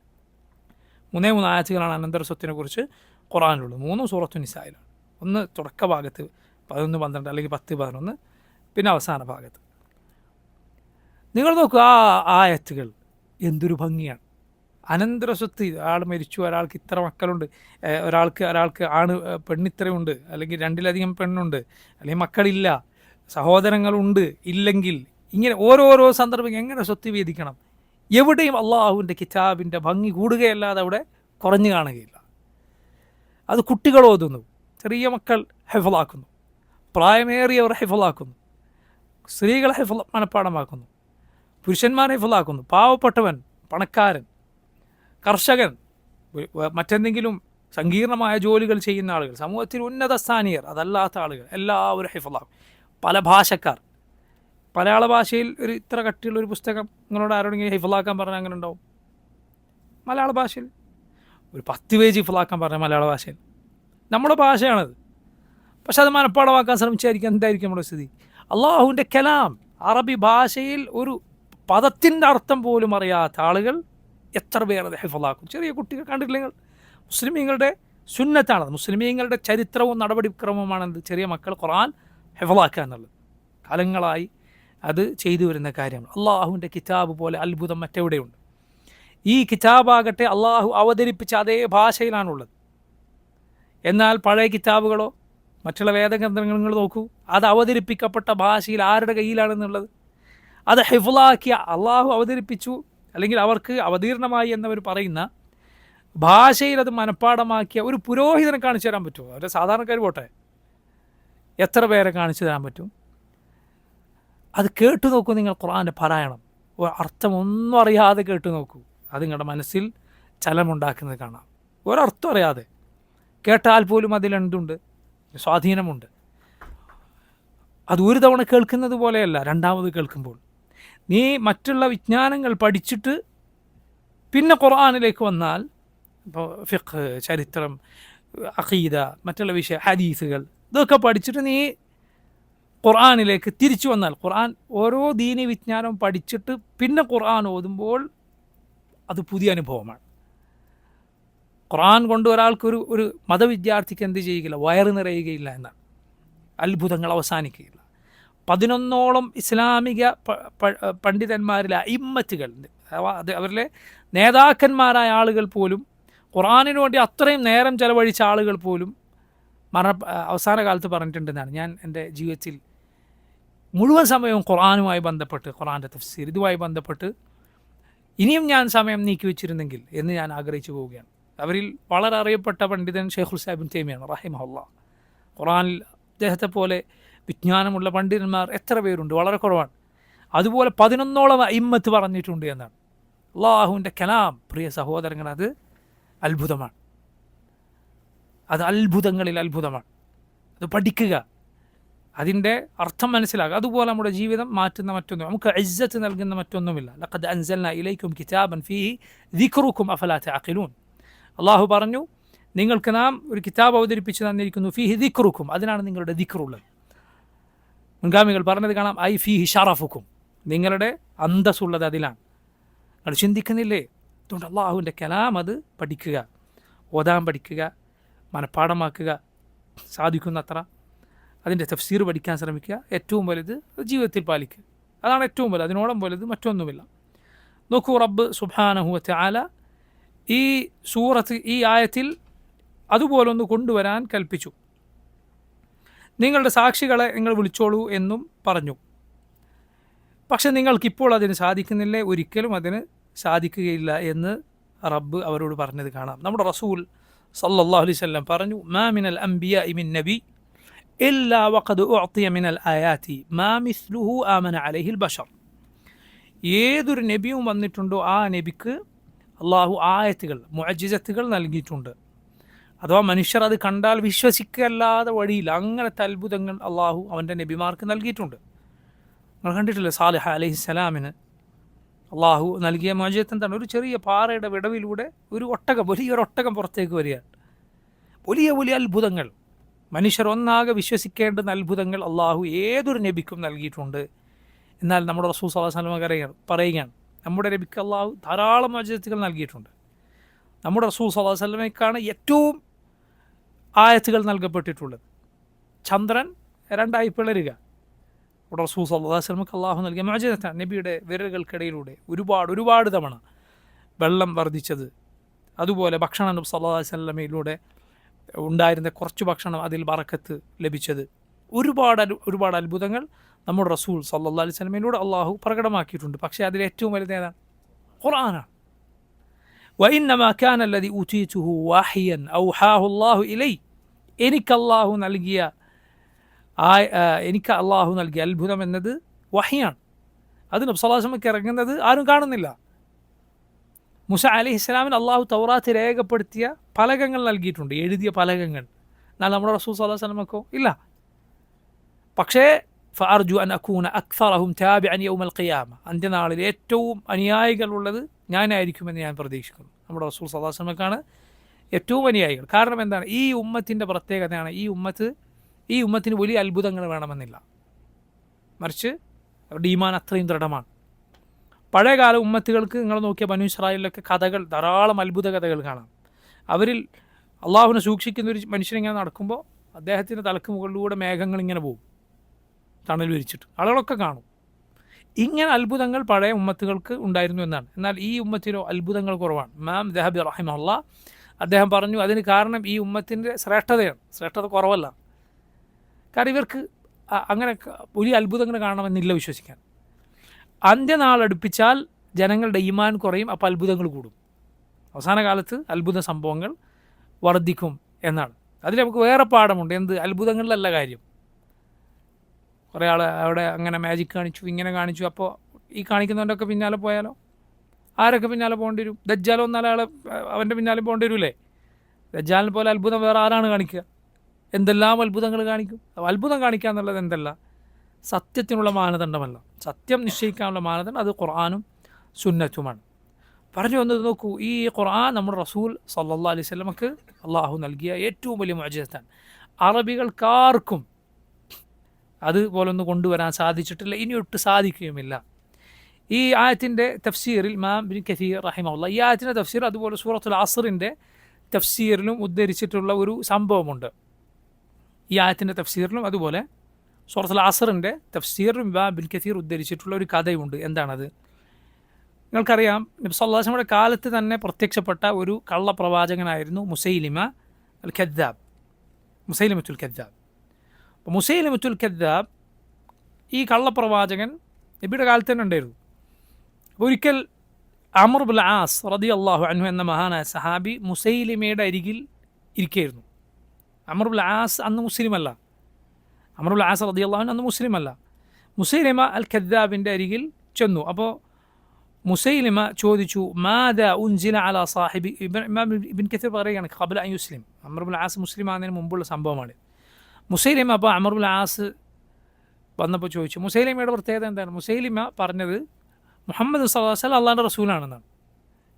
3 ആയത്തുകളാണ് അനന്തര സ്വത്തിനെക്കുറിച്ച് ഖുർആനിലുള്ളത്. 3 സൂറത്തു നിസായിലാണ്. ഒന്ന് തുടക്ക ഭാഗത്ത് 11, 12 അല്ലെങ്കിൽ 10, 11, പിന്നെ അവസാന ഭാഗത്ത്. നിങ്ങൾ നോക്കുക, ആ ആയത്തുകൾ എന്തൊരു ഭംഗിയാണ്. അനന്തര സ്വത്ത്, ആൾ മരിച്ചു, ഒരാൾക്ക് ഇത്ര മക്കളുണ്ട്, ഒരാൾക്ക് പെണ്ണിത്രയുണ്ട്, അല്ലെങ്കിൽ 2-ലധികം പെണ്ണുണ്ട്, അല്ലെങ്കിൽ മക്കളില്ല, സഹോദരങ്ങളുണ്ട്, ഇല്ലെങ്കിൽ, ഇങ്ങനെ ഓരോരോ സന്ദർഭം എങ്ങനെ സ്വത്ത് വീതിക്കണം. എവിടെയും അള്ളാഹുവിൻ്റെ കിതാബിൻ്റെ ഭംഗി കൂടുകയല്ലാതെ അവിടെ കുറഞ്ഞു കാണുകയില്ല. അത് കുട്ടികൾ ഓതുന്നു, ചെറിയ മക്കൾ ഹെഫലാക്കുന്നു, പ്രായമേറിയവർ ഹെഫലാക്കുന്നു, സ്ത്രീകൾ മനഃപ്പാടമാക്കുന്നു, പുരുഷന്മാരെ ഹെഫലാക്കുന്നു, പാവപ്പെട്ടവൻ, പണക്കാരൻ, കർഷകൻ, മറ്റെന്തെങ്കിലും സങ്കീർണമായ ജോലികൾ ചെയ്യുന്ന ആളുകൾ, സമൂഹത്തിൽ ഉന്നത സ്ഥാനീയർ, അതല്ലാത്ത ആളുകൾ എല്ലാവരും ഹിഫ്ളാക്കും. പല ഭാഷക്കാർ, മലയാള ഭാഷയിൽ ഒരു ഇത്ര കട്ടിയുള്ള ഒരു പുസ്തകം നിങ്ങളോട് ആരോടെങ്കിലും ഹിഫ്ളാക്കാൻ പറഞ്ഞാൽ അങ്ങനെ ഉണ്ടാവും? മലയാള ഭാഷയിൽ ഒരു 10 പേജ് ഹിഫ്ളാക്കാൻ പറഞ്ഞാൽ മലയാള ഭാഷയിൽ, നമ്മുടെ ഭാഷയാണത്. പക്ഷെ അത് മനപ്പാടമാക്കാൻ ശ്രമിച്ചായിരിക്കും എന്തായിരിക്കും നമ്മുടെ സ്ഥിതി? അള്ളാഹുവിൻ്റെ കലാം അറബി ഭാഷയിൽ ഒരു പദത്തിൻ്റെ അർത്ഥം പോലും അറിയാത്ത ആളുകൾ എത്ര പേരത് ഹിഫ്ളാക്കും? ചെറിയ കുട്ടികൾ കണ്ടിട്ടില്ലെങ്കിൽ, മുസ്ലിമീങ്ങളുടെ സുന്നത്താണത്, മുസ്ലിമീങ്ങളുടെ ചരിത്രവും നടപടിക്രമവുമാണെന്ത്? ചെറിയ മക്കൾ ഖുർആൻ ഹിഫ്ളാക്കുക എന്നുള്ളത്. കാലങ്ങളായി അത് ചെയ്തു വരുന്ന കാര്യമാണ്. അള്ളാഹുവിൻ്റെ കിതാബ് പോലെ അത്ഭുതം മറ്റെവിടെയുണ്ട്? ഈ കിതാബാകട്ടെ അള്ളാഹു അവതരിപ്പിച്ച അതേ ഭാഷയിലാണുള്ളത്. എന്നാൽ പഴയ കിതാബുകളോ മറ്റുള്ള വേദഗ്രന്ഥങ്ങൾ നിങ്ങൾ നോക്കൂ, അത് അവതരിപ്പിക്കപ്പെട്ട ഭാഷയിൽ ആരുടെ കയ്യിലാണെന്നുള്ളത്? അത് ഹിഫ്ളാക്കിയ, അള്ളാഹു അവതരിപ്പിച്ചു അല്ലെങ്കിൽ അവർക്ക് അവതീർണമായി എന്നവർ പറയുന്ന ഭാഷയിൽ അത് മനഃപ്പാടമാക്കിയ ഒരു പുരോഹിതനെ കാണിച്ചു തരാൻ പറ്റുമോ? അവരുടെ സാധാരണക്കാർ പോട്ടെ, എത്ര പേരെ കാണിച്ചു തരാൻ പറ്റും? അത് കേട്ടു നോക്കൂ നിങ്ങൾ. ഖുർആൻ്റെ പാരായണം അർത്ഥമൊന്നും അറിയാതെ കേട്ടു നോക്കൂ, അത് നിങ്ങളുടെ മനസ്സിൽ ചലമുണ്ടാക്കുന്നത് കാണാം. ഒരർത്ഥം അറിയാതെ കേട്ടാൽ പോലും അതിലെന്തുണ്ട്? സ്വാധീനമുണ്ട്. അത് ഒരു തവണ കേൾക്കുന്നത് പോലെയല്ല രണ്ടാമത് കേൾക്കുമ്പോൾ. നീ മറ്റുള്ള വിജ്ഞാനങ്ങൾ പഠിച്ചിട്ട് പിന്നെ ഖുർആനിലേക്ക് വന്നാൽ, ഇപ്പോൾ ഫിഖ്, ചരിത്രം, അഖീദ, മറ്റുള്ള വിഷയ, ഹദീസുകൾ, ഇതൊക്കെ പഠിച്ചിട്ട് നീ ഖുർആനിലേക്ക് തിരിച്ചു വന്നാൽ, ഖുർആൻ ഓരോ ദീനി വിജ്ഞാനവും പഠിച്ചിട്ട് പിന്നെ ഖുർആൻ ഓതുമ്പോൾ അത് പുതിയ അനുഭവമാണ്. ഖുർആൻ കൊണ്ട് ഒരാൾക്കൊരു ഒരു മതവിദ്യാർത്ഥിക്ക് എന്ത് ചെയ്യുകയില്ല? വയറ് നിറയുകയില്ല എന്നാണ്. അത്ഭുതങ്ങൾ അവസാനിക്കുകയില്ല. 11ഓളം ഇസ്ലാമിക പണ്ഡിതന്മാരിലെ ഇമ്മത്തുകൾ, അത് അവരിലെ നേതാക്കന്മാരായ ആളുകൾ പോലും, ഖുർആനിന് വേണ്ടി അത്രയും നേരം ചെലവഴിച്ച ആളുകൾ പോലും അവസാന കാലത്ത് പറഞ്ഞിട്ടുണ്ടെന്നാണ്. ഞാൻ എൻ്റെ ജീവിതത്തിൽ മുഴുവൻ സമയവും ഖുർആനുമായി ബന്ധപ്പെട്ട്, ഖുർആൻ്റെ തഫ്സീർ, ഇതുമായി ബന്ധപ്പെട്ട് ഇനിയും ഞാൻ സമയം നീക്കി വെച്ചിരുന്നെങ്കിൽ എന്ന് ഞാൻ ആഗ്രഹിച്ചു പോവുകയാണ്. അവരിൽ വളരെ അറിയപ്പെട്ട പണ്ഡിതൻ ഷെയ്ഖുൽ ഇസ്ലാം ഇബ്നു തൈമിയ്യ റഹിമഹുല്ലാഹ്. ഖുർആനിൽ അദ്ദേഹത്തെ പോലെ വിജ്ഞാനമുള്ള പണ്ഡിതന്മാർ എത്ര പേരുണ്ട്? വളരെ കുറവാണ്. അതുപോലെ 11ഓളം ഇമ്മത്ത് പറഞ്ഞിട്ടുണ്ട് എന്നാണ്. അള്ളാഹുവിൻ്റെ കലാം, പ്രിയ സഹോദരങ്ങൾ, അത് അത്ഭുതമാണ്. അത് അത്ഭുതങ്ങളിൽ അത്ഭുതമാണ്. അത് പഠിക്കുക, അതിൻ്റെ അർത്ഥം മനസ്സിലാക്കുക. അതുപോലെ നമ്മുടെ ജീവിതം മാറ്റുന്ന മറ്റൊന്നും, നമുക്ക് ഇസ്സത്ത് നൽകുന്ന മറ്റൊന്നുമില്ല. ലഖദ് അൻസൽനാ ഇലൈക്കും കിതാബൻ ഫീഹി ദിക്റുക്കും അഫലാ തഅഖിലൂൻ. അള്ളാഹു പറഞ്ഞു, നിങ്ങൾക്ക് നാം ഒരു കിതാബ് അവതരിപ്പിച്ച് തന്നിരിക്കുന്നു, ഫീഹി ദിക്റുക്കും, അതിനാണ് നിങ്ങളുടെ ദിക്റുള്ളത്. മുൻഗാമികൾ പറഞ്ഞത് കാണാം, ഐ ഫീഹി ഷറഫുക്കും, നിങ്ങളുടെ അന്തസ്സുള്ളത് അതിലാണ്. നിങ്ങൾ ചിന്തിക്കുന്നില്ലേ? അതുകൊണ്ട് അള്ളാഹുവിൻ്റെ കലാം അത് പഠിക്കുക, ഓതാൻ പഠിക്കുക, മനഃപ്പാടമാക്കുക, സാധിക്കുന്നത്ര അതിൻ്റെ തഫ്സീർ പഠിക്കാൻ ശ്രമിക്കുക. ഏറ്റവും വലുത് ജീവിതത്തിൽ പാലിക്കുക, അതാണ് ഏറ്റവും വലുത്. അതിനോളം വലുത് മറ്റൊന്നുമില്ല. നോക്കൂ, റബ്ബ് സുബ്ഹാനഹു വ തആല ഈ സൂറത്ത്, ഈ ആയത്തിൽ അതുപോലൊന്ന് കൊണ്ടുവരാൻ കൽപ്പിച്ചു. നിങ്ങളുടെ സാക്ഷികളെ നിങ്ങൾ വിളിച്ചോളൂ എന്നും പറഞ്ഞു. പക്ഷെ നിങ്ങൾക്കിപ്പോൾ അതിന് സാധിക്കുന്നില്ലേ? ഒരിക്കലും അതിന് സാധിക്കുകയില്ല എന്ന് റബ്ബ് അവരോട് പറഞ്ഞത് കാണാം. നമ്മുടെ റസൂൽ സല്ലല്ലാഹു അലൈഹി വസല്ലം പറഞ്ഞു, മാ മിനൽ അംബിയാഇ മിൻ നബി ഇല്ലാ വഖദ് ഉഅതിയ മിനൽ ആയാതി മാ മിസ്ലുഹു ആമന അലൈഹിൽ ബശർ. ഏതൊരു നബിയും വന്നിട്ടുണ്ടോ ആ നബിക്ക് അള്ളാഹു ആയത്തുകൾ, മുഅ്ജിസത്തുകൾ നൽകിയിട്ടുണ്ട്. അഥവാ മനുഷ്യർ അത് കണ്ടാൽ വിശ്വസിക്കല്ലാതെ വഴിയില്ല, അങ്ങനത്തെ അത്ഭുതങ്ങൾ അള്ളാഹു അവൻ്റെ നബിമാർക്ക് നൽകിയിട്ടുണ്ട്. നിങ്ങൾ കണ്ടിട്ടില്ലേ സാലിഹ് അലൈഹിസ്സലാമിന് അള്ളാഹു നൽകിയ മുഅ്ജിസത്ത് എന്താണ്? ഒരു ചെറിയ പാറയുടെ വിടവിലൂടെ ഒരു ഒട്ടകം, വലിയൊരു ഒട്ടകം പുറത്തേക്ക് വരികയാണ്. വലിയ വലിയ അത്ഭുതങ്ങൾ, മനുഷ്യർ ഒന്നാകെ വിശ്വസിക്കേണ്ടുന്ന അത്ഭുതങ്ങൾ അള്ളാഹു ഏതൊരു നബിക്കും നൽകിയിട്ടുണ്ട്. എന്നാൽ നമ്മുടെ റസൂൽ സ്വല്ലല്ലാഹു അലൈഹി വസല്ലം പറയുകയാണ്, നമ്മുടെ നബിക്ക് അള്ളാഹു ധാരാളം മുഅ്ജിസത്തുകൾ നൽകിയിട്ടുണ്ട്. നമ്മുടെ റസൂൽ സ്വല്ലല്ലാഹു അലൈഹി വസല്ലമയ്ക്കാണ് ഏറ്റവും ആയത്തുകൾ നൽകപ്പെട്ടിട്ടുള്ളത്. ചന്ദ്രൻ 2ആയി പിളരുക നമ്മുടെ റസൂൽ സ്വല്ലല്ലാഹു അലൈഹി വസല്ലമക്ക് അള്ളാഹു നൽകിയ മുഅ്ജിസത്താണ്. നബിയുടെ വിരലുകൾക്കിടയിലൂടെ ഒരുപാട് തവണ വെള്ളം വർദ്ധിച്ചത്, അതുപോലെ ഭക്ഷണം നബി സ്വല്ലല്ലാഹു അലൈഹി വസല്ലമയിലൂടെ ഉണ്ടായിരുന്ന കുറച്ച് ഭക്ഷണം അതിൽ ബറക്കത്ത് ലഭിച്ചത്, ഒരുപാട് അത്ഭുതങ്ങൾ നമ്മുടെ റസൂൽ സല്ലല്ലാഹു അലൈഹി വസല്ലമയിലൂടെ അള്ളാഹു പ്രകടമാക്കിയിട്ടുണ്ട്. പക്ഷേ അതിൽ ഏറ്റവും വലുത് ഏതാണ്? ഖുർആനാണ്. വഇന്നമാ കാന അല്ലദീ ഊതീതുഹു വഹ്യൻ ഔഹാഹു അല്ലാഹു ഇലൈ, എനിക്ക് അള്ളാഹു നൽകിയ അത്ഭുതം എന്നത് വഹ്യാണ്. അത് നബി സല്ലല്ലാഹു അലൈഹി വസല്ലമയ്ക്ക് ഇറങ്ങുന്നത് ആരും കാണുന്നില്ല. മൂസ അലൈഹിസ്സലാമിന് അള്ളാഹു തൗറാത്ത് രേഖപ്പെടുത്തിയ ഫലകങ്ങൾ നൽകിയിട്ടുണ്ട്, എഴുതിയ ഫലകങ്ങൾ. എന്നാൽ നമ്മുടെ റസൂൽ സ്വല്ലല്ലാഹു അലൈഹി വസല്ലമക്കോ ഇല്ല. പക്ഷേ ഫഅർജു അൻ അകൂന അക്സറഹും താബിഅൻ യൗമൽ ഖിയാമ, അന്ത്യനാളിൽ ഏറ്റവും അനുയായികളുള്ളത് ഞാനായിരിക്കുമെന്ന് ഞാൻ പ്രതീക്ഷിക്കുന്നു. നമ്മുടെ റസൂൽ സ്വല്ലല്ലാഹു അലൈഹി വസല്ലമക്കാണ് ഏറ്റവും അനുയായികൾ. കാരണം എന്താണ്? ഈ ഉമ്മത്തിൻ്റെ പ്രത്യേകതയാണ്, ഈ ഉമ്മത്തിന് വലിയ അത്ഭുതങ്ങൾ വേണമെന്നില്ല, മറിച്ച് അവരുടെ ഈമാൻ അത്രയും ദൃഢമാണ്. പഴയകാല ഉമ്മത്തുകൾക്ക് നിങ്ങൾ നോക്കിയ ബനൂ ഇസ്രായേലിലൊക്കെ കഥകൾ, ധാരാളം അത്ഭുത കഥകൾ കാണാം. അവരിൽ അള്ളാഹുവിനെ സൂക്ഷിക്കുന്ന ഒരു മനുഷ്യനിങ്ങനെ നടക്കുമ്പോൾ അദ്ദേഹത്തിൻ്റെ തലക്ക് മുകളിലൂടെ മേഘങ്ങൾ ഇങ്ങനെ പോകും, തണൽ വിരിച്ചിട്ട്, ആളുകളൊക്കെ കാണും. ഇങ്ങനെ അത്ഭുതങ്ങൾ പഴയ ഉമ്മത്തുകൾക്ക് ഉണ്ടായിരുന്നു എന്നാണ്. എന്നാൽ ഈ ഉമ്മത്തിലോ അത്ഭുതങ്ങൾ കുറവാണ്. ഇമാം ദഹബി റഹിമഹുല്ലാഹ് അദ്ദേഹം പറഞ്ഞു, അതിന് കാരണം ഈ ഉമ്മത്തിൻ്റെ ശ്രേഷ്ഠതയാണ്. ശ്രേഷ്ഠത കുറവല്ല. കാരണം ഇവർക്ക് അങ്ങനെ വലിയ അത്ഭുതങ്ങൾ കാണണമെന്നില്ല വിശ്വസിക്കാൻ. അന്ത്യനാളടുപ്പിച്ചാൽ ജനങ്ങളുടെ ഈമാൻ കുറയും, അപ്പോൾ അത്ഭുതങ്ങൾ കൂടും. അവസാന കാലത്ത് അത്ഭുത സംഭവങ്ങൾ വർദ്ധിക്കും എന്നാണ്. അതിൽ നമുക്ക് വേറെ പാഠമുണ്ട്. എന്ത്? അത്ഭുതങ്ങളിലല്ല കാര്യം. കുറേ ആൾ അവിടെ അങ്ങനെ മാജിക് കാണിച്ചു, ഇങ്ങനെ കാണിച്ചു, അപ്പോൾ ഈ കാണിക്കുന്നവൻ്റെയൊക്കെ പിന്നാലെ പോയാലോ? ആരൊക്കെ പിന്നാലെ പോകേണ്ടി വരും? ദജ്ജാലോ എന്നാലും ആളെ അവൻ്റെ പിന്നാലെ പോകേണ്ടി വരില്ലേ? ദജ്ജാലിനെ പോലെ അത്ഭുതം വേറെ ആരാണ് കാണിക്കുക? എന്തെല്ലാം അത്ഭുതങ്ങൾ കാണിക്കും. അത്ഭുതം കാണിക്കുക എന്നുള്ളത് എന്തല്ല, സത്യത്തിനുള്ള മാനദണ്ഡമല്ല. സത്യം നിശ്ചയിക്കാനുള്ള മാനദണ്ഡം അത് ഖുർആനും സുന്നത്തുമാണ്. പറഞ്ഞു വന്നത് നോക്കൂ, ഈ ഖുർആൻ നമ്മുടെ റസൂൽ സല്ലല്ലാഹു അലൈഹി വസല്ലമക്ക് അള്ളാഹു നൽകിയ ഏറ്റവും വലിയ മുഅ്ജിസത്താണ്. അറബികൾക്കാർക്കും അതുപോലൊന്നും കൊണ്ടുവരാൻ സാധിച്ചിട്ടില്ല, ഇനിയൊട്ട് സാധിക്കുകയുമില്ല. ഈ ആയത്തിൻ്റെ തഫ്സീറിൽ ഇമാം ഇബ്നു കസീർ റഹിമഹുല്ലാഹ് ഈ ആയത്തിൻ്റെ തഫ്സീർ അതുപോലെ സൂറത്തുൽ അസ്റിൻ്റെ തഫ്സീറിലും ഉദ്ധരിച്ചിട്ടുള്ള ഒരു സംഭവമുണ്ട്. ഈ ആയത്തിൻ്റെ തഫ്സീറിലും അതുപോലെ സൂറത്തുൽ അസ്റിൻ്റെ തഫ്സീറിലും ഇമാം ഇബ്നു കസീർ ഉദ്ധരിച്ചിട്ടുള്ള ഒരു കഥയുണ്ട്. എന്താണത്? നിങ്ങൾക്കറിയാം, നബി സല്ലല്ലാഹു അലൈഹി വസല്ലമയുടെ കാലത്ത് തന്നെ പ്രത്യക്ഷപ്പെട്ട ഒരു കള്ളപ്രവാചകനായിരുന്നു മുസൈലിമ അൽ കദ്ദാബ്, മുസൈലിമത്തുൽ കദ്ദാബ്. അപ്പോൾ മുസൈലിമത്തുൽ കദ്ദാബ് ഈ കള്ളപ്രവാചകൻ നബിയുടെ കാലത്ത് തന്നെ ഉണ്ടായിരുന്നു. ഒരിക്കൽ അമർ ഇബ്നുൽ ആസ് റളിയല്ലാഹു അൻഹു എന്ന മഹാനായ സഹാബി മുസൈലിമയുടെ അരികിൽ ഇരിക്കുകയായിരുന്നു. അമർ ഇബ്നുൽ ആസ് അന്ന് മുസ്ലിമല്ല. അമർ ഇബ്നുൽ ആസ് റളിയല്ലാഹു അൻഹു അന്ന് മുസ്ലിമല്ല. മുസൈലിമ അൽ കദ്ദാബിൻ്റെ അരികിൽ ചെന്നു. അപ്പോൾ മുസൈലിമ ചോദിച്ചു, മാദാ ഉൻസില അലാ സാഹിബി. ഇമാം ഇബ്നു കസീർ പറയുകയാണ്, ഖബ്ല അൻ യുസ്ലിം, അമർ ഇബ്നുൽ ആസ് മുസ്ലിം ആകുന്നതിന് മുമ്പുള്ള സംഭവമാണ്. മുസൈലിമ അപ്പോൾ അമർ ഇബ്നുൽ ആസ് വന്നപ്പോൾ ചോദിച്ചു, മുസൈലിമയുടെ പ്രത്യേകത എന്താണ്? മുസൈലിമ പറഞ്ഞത് മുഹമ്മദ് സല്ലല്ലാഹു അലൈഹി വസല്ലം അള്ളാഹുവിൻ്റെ റസൂലാണെന്നാണ്.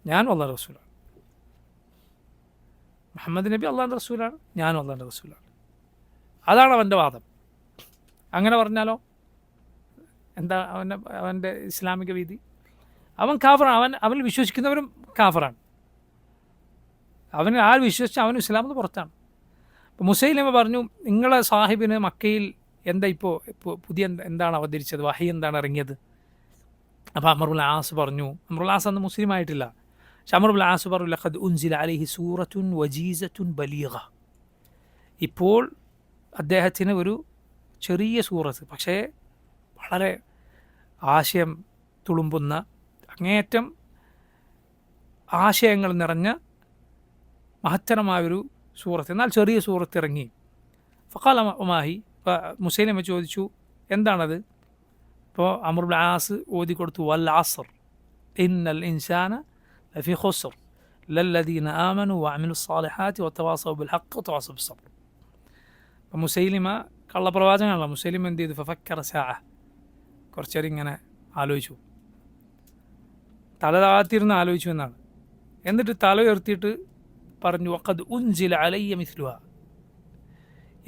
ഞാനും അള്ളാഹുവിൻ്റെ റസൂലാണ്. മുഹമ്മദ് നബി അള്ളാഹുവിൻ്റെ റസൂലാണ്, ഞാനും അള്ളാഹുവിൻ്റെ റസൂലാണ്. അതാണ് അവൻ്റെ വാദം. അങ്ങനെ പറഞ്ഞാലോ എന്താ അവൻ്റെ ഇസ്ലാമിക വിധി? അവൻ കാഫറാണ്. അവൻ വിശ്വസിക്കുന്നവരും കാഫറാണ്. അവന് ആര് വിശ്വസിച്ച് അവൻ ഇസ്ലാമിൽ നിന്ന് പുറത്താണ്. അപ്പോൾ മുസൈലിമ പറഞ്ഞു, നിങ്ങളെ സാഹിബിന് മക്കയിൽ എന്താ ഇപ്പോൾ പുതിയ എന്താണ് അവതരിച്ചത്, വഹി എന്താണ് ഇറങ്ങിയത്? അപ്പോൾ അമർ ഇബ്നുൽ ആസ് പറഞ്ഞു, അമർ ഇബ്നുൽ ആസ് അന്ന് മുസ്ലിം ആയിട്ടില്ല. പക്ഷെ അമർ ഇബ്നുൽ ആസ് പറഞ്ഞു, ലഖദ് ഉൻസില അലൈഹി സൂറത്തുൻ വജീസത്തുൻ ബലീഗ. ഇപ്പോൾ അദ്ദേഹത്തിന് ഒരു ചെറിയ സൂറത്ത്, പക്ഷേ വളരെ ആശയം തുളുമ്പുന്ന, അങ്ങേയറ്റം ആശയങ്ങൾ നിറഞ്ഞ മഹത്തരമായൊരു സൂറത്ത്, എന്നാൽ ചെറിയ സൂറത്ത് ഇറങ്ങി. ഫഖാല ഉമാഹി, മുസൈലിമ ചോദിച്ചു എന്താണത്? അപ്പോൾ അമർ ഇബ്നുൽ ആസ് ഓതി കൊടുത്തു, വൽ അസ്ർ ഇന്നൽ ഇൻസാന ലഫീ ഖുസ്ർ ലല്ലദീന ആമനു വഅമിലു സ്സാലിഹാത്തി വതവാസൗ ബിൽ ഹഖ് വതവാസൗ ബിസ് സബ്ർ. അപ്പോൾ മുസൈലിമ കള്ളപ്രവാചകനാണല്ലോ. മുസൈലിമ എന്ത് ചെയ്തു? ഫഫക്കറ സാഅ, കുറച്ചേരം ഇങ്ങനെ ആലോചിച്ചു, തല താഴ്ത്തിയിരുന്ന് ആലോചിച്ചു എന്നാണ്. എന്നിട്ട് തല ഉയർത്തിയിട്ട് പറഞ്ഞു, വഖദ് ഉൻസില അലയ്യ മിസ്ലുഹ,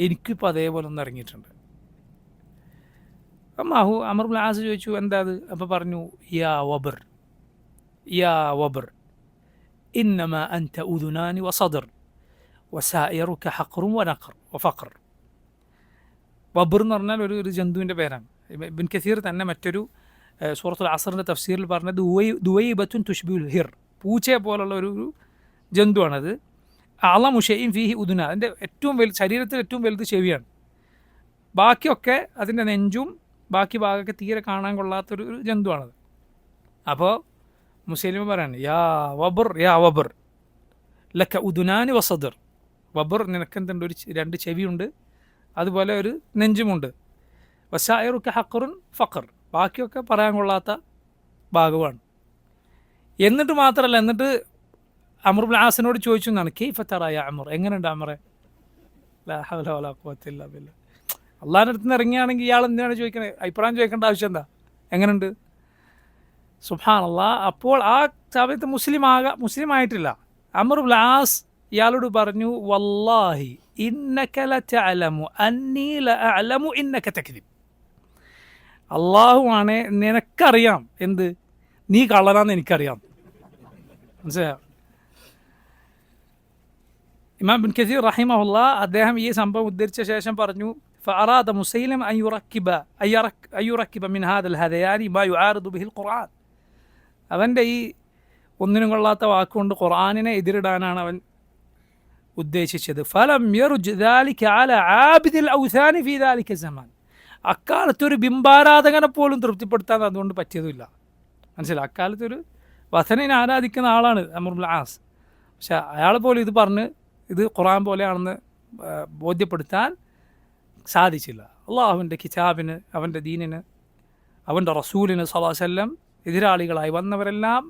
എനിക്കിപ്പോൾ അതേപോലെ ഒന്ന് ഇറങ്ങിയിട്ടുണ്ട്. അമ്മാഹു അമർ ഇബ്നുൽ ആസ് ചോദിച്ചു എന്താ അത്? അപ്പോൾ പറഞ്ഞു, യാ വബർ യാ വബർ ഇന്നമാ അൻത ഉദുനാനി വസദർ വസായിറുക ഹഖറും വനഖർ വഫഖർ. വബർ എന്ന് പറഞ്ഞാൽ ഒരു ജന്തുവിൻ്റെ പേരാണ്. ഇബ്നു കസീർ തന്നെ മറ്റൊരു സൂറത്തുൽ അസ്റിൻ്റെ തഫ്സീറിൽ പറഞ്ഞത് ദുവൈബത്തുൻ തുഷ്ബിഹുൽ ഹിർ, പൂച്ചയെ പോലുള്ള ഒരു ജന്തുവാണത്. അഅളമു ഷൈഇൻ ഫീഹി ഉദുന, അതിൻ്റെ ഏറ്റവും ശരീരത്തിൽ ഏറ്റവും വലുത് ചെവിയാണ്. ബാക്കിയൊക്കെ അതിൻ്റെ നെഞ്ചും ബാക്കി ഭാഗമൊക്കെ തീരെ കാണാൻ കൊള്ളാത്തൊരു ജന്തുവാണത്. അപ്പോൾ മുസൈലിമ പറയാണ്, യാ വബർ ലക്ക ഉദുനാനി വസദർ. വബർ, നിനക്കെന്തുണ്ട്? രണ്ട് ചെവിയുണ്ട്, അതുപോലെ ഒരു നെഞ്ചുമുണ്ട്. വസായിറുക ഹഖറുൻ ഫഖർ, ബാക്കിയൊക്കെ പറയാൻ കൊള്ളാത്ത ഭാഗമാണ്. എന്നിട്ട് മാത്രമല്ല, എന്നിട്ട് അമർ ഇബ്നുൽ ആസിനോട് ചോദിച്ചു എന്നാണ്, കൈഫ തറ യാ അമർ, എങ്ങനെയുണ്ട് അമറെ? ലാ ഹൗല വലാ ഖുവത ഇല്ലാ ബില്ലാഹ്. അള്ളാഹിൻ്റെ അടുത്ത് നിന്ന് ഇറങ്ങിയാണെങ്കിൽ ഇയാൾ എന്തിനാണ് ചോദിക്കണത്? അഭിപ്രായം ചോദിക്കേണ്ട ആവശ്യം എന്താ? എങ്ങനെയുണ്ട്? സുബ്ഹാനല്ലാഹ്. അപ്പോൾ ആ സമയത്ത് മുസ്ലിം ആയിട്ടില്ല. അമർ ഇബ്നുൽ ആസ് ഇയാളോട് പറഞ്ഞു, വല്ലാഹി ഇന്നക ലതഅലമു അന്നീ ലഅലമു ഇന്നക തക്ദിബ്. അള്ളാഹു ആണ്, നിനക്കറിയാം എന്ത്, നീ കള്ളനാന്ന് എനിക്കറിയാം. മനസ്സിലായോ? ഇമാം ഇബ്നു കസീർ റഹിമഹുല്ലാ അദ്ദേഹം ഈ സംഭവം ഉദ്ധരിച്ച ശേഷം പറഞ്ഞു, ഫഅറാദ മുസൈലം അൻ യുറക്കിബ മിൻ ഹാദൽ ഹദയാനി മാ യുആരിദു ബിഹിൽ ഖുർആൻ. അവൻ്റെ ഈ ഒന്നിനും കൊള്ളാത്ത വാക്കുകൊണ്ട് ഖുർആനിനെ എതിരിടാനാണ് അവൻ ഉദ്ദേശിച്ചത്. ഫലം യർജ് ദാലിക അല ആബിദിൽ ഔസാനി ഫീ ദാലിക സമാൻ. അക്കാലത്തൊരു ബിംബാരാധകനെ പോലും തൃപ്തിപ്പെടുത്താൻ അതുകൊണ്ട് പറ്റിയതുമില്ല. മനസ്സിലായി? അക്കാലത്തൊരു വഥനിനെ ആരാധിക്കുന്ന ആളാണ് അമർ ഇബ്നുൽ ആസ്. പക്ഷെ അയാൾ പോലും ഇത് പറഞ്ഞ് ഇത് ഖുർആൻ പോലെയാണെന്ന് ബോധ്യപ്പെടുത്താൻ സാധിച്ചില്ല. അള്ളാഹുവിൻ്റെ കിതാബിന്, അവൻ്റെ ദീനിന്, അവൻ്റെ റസൂലിന് സ്വല്ലല്ലാഹു അലൈഹി വസല്ലം എതിരാളികളായി വന്നവരെല്ലാം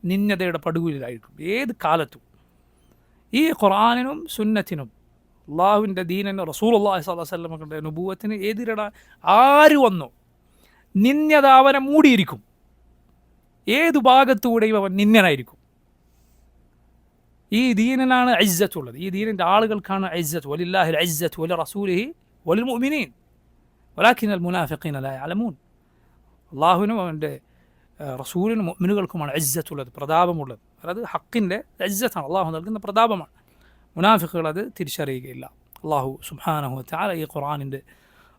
നിന്ദതയുടെ പടുകുലിലായിരിക്കും ഏത് കാലത്തും. ഈ ഖുർആനിനും സുന്നത്തിനും അള്ളാഹുവിൻ്റെ ദീനിന് റസൂലുള്ളാഹി സ്വല്ലല്ലാഹു അലൈഹി വസല്ലമയുടെ നുബുവത്തിന് എതിരിടാൻ ആര് വന്നു, നിന്ദത അവനെ മൂടിയിരിക്കും. ഏതു ഭാഗത്തുകൂടെയും അവൻ നിന്ദനായിരിക്കും. ഈ ദീനിനാണ് ഇസ്സത്തുള്ളത്. ഈ ദീനിൻ്റെ ആളുകൾക്കാണ് ഇസ്സത്ത്. വലില്ലാഹിൽ ഇസ്സത്ത് വലി റസൂലിഹി വലിൽ മുഅ്മിനീൻ വലാകിനൽ മുനാഫിഖീന ലാ യഅലമൂൻ. അള്ളാഹുവിനും അവൻ്റെ റസൂലിനും മുഅ്മിനുകൾക്കുമാണ് ഇസ്സത്തുള്ളത്, പ്രതാപമുള്ളത്. അത് ഹക്കിൻ്റെ ഇസ്സത്താണ്, അള്ളാഹു നൽകുന്ന പ്രതാപമാണ്. മുനാഫിഖുകൾ അത് തിരിച്ചറിയുകയില്ല. അള്ളാഹു സുബ്ഹാനഹു വ തആല ഈ ഖുർആനിൻ്റെ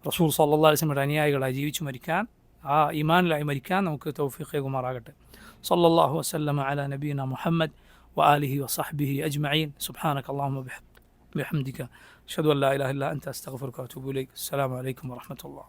റസൂൽ സല്ലല്ലാഹു അലൈഹി വസല്ലമയുടെ അനുയായികളായി ജീവിച്ചു മരിക്കാൻ, ആ ഈമാനിലായി മരിക്കാൻ നമുക്ക് തൗഫീഖ് നൽകുമാറാകട്ടെ. സല്ലല്ലാഹു വസല്ലമ അലാ നബിയിന മുഹമ്മദ് وآله وصحبه أجمعين. سبحانك اللهم وبحمدك أشهد أن لا إله إلا أنت أستغفرك وأتوب إليك. السلام عليكم ورحمة الله.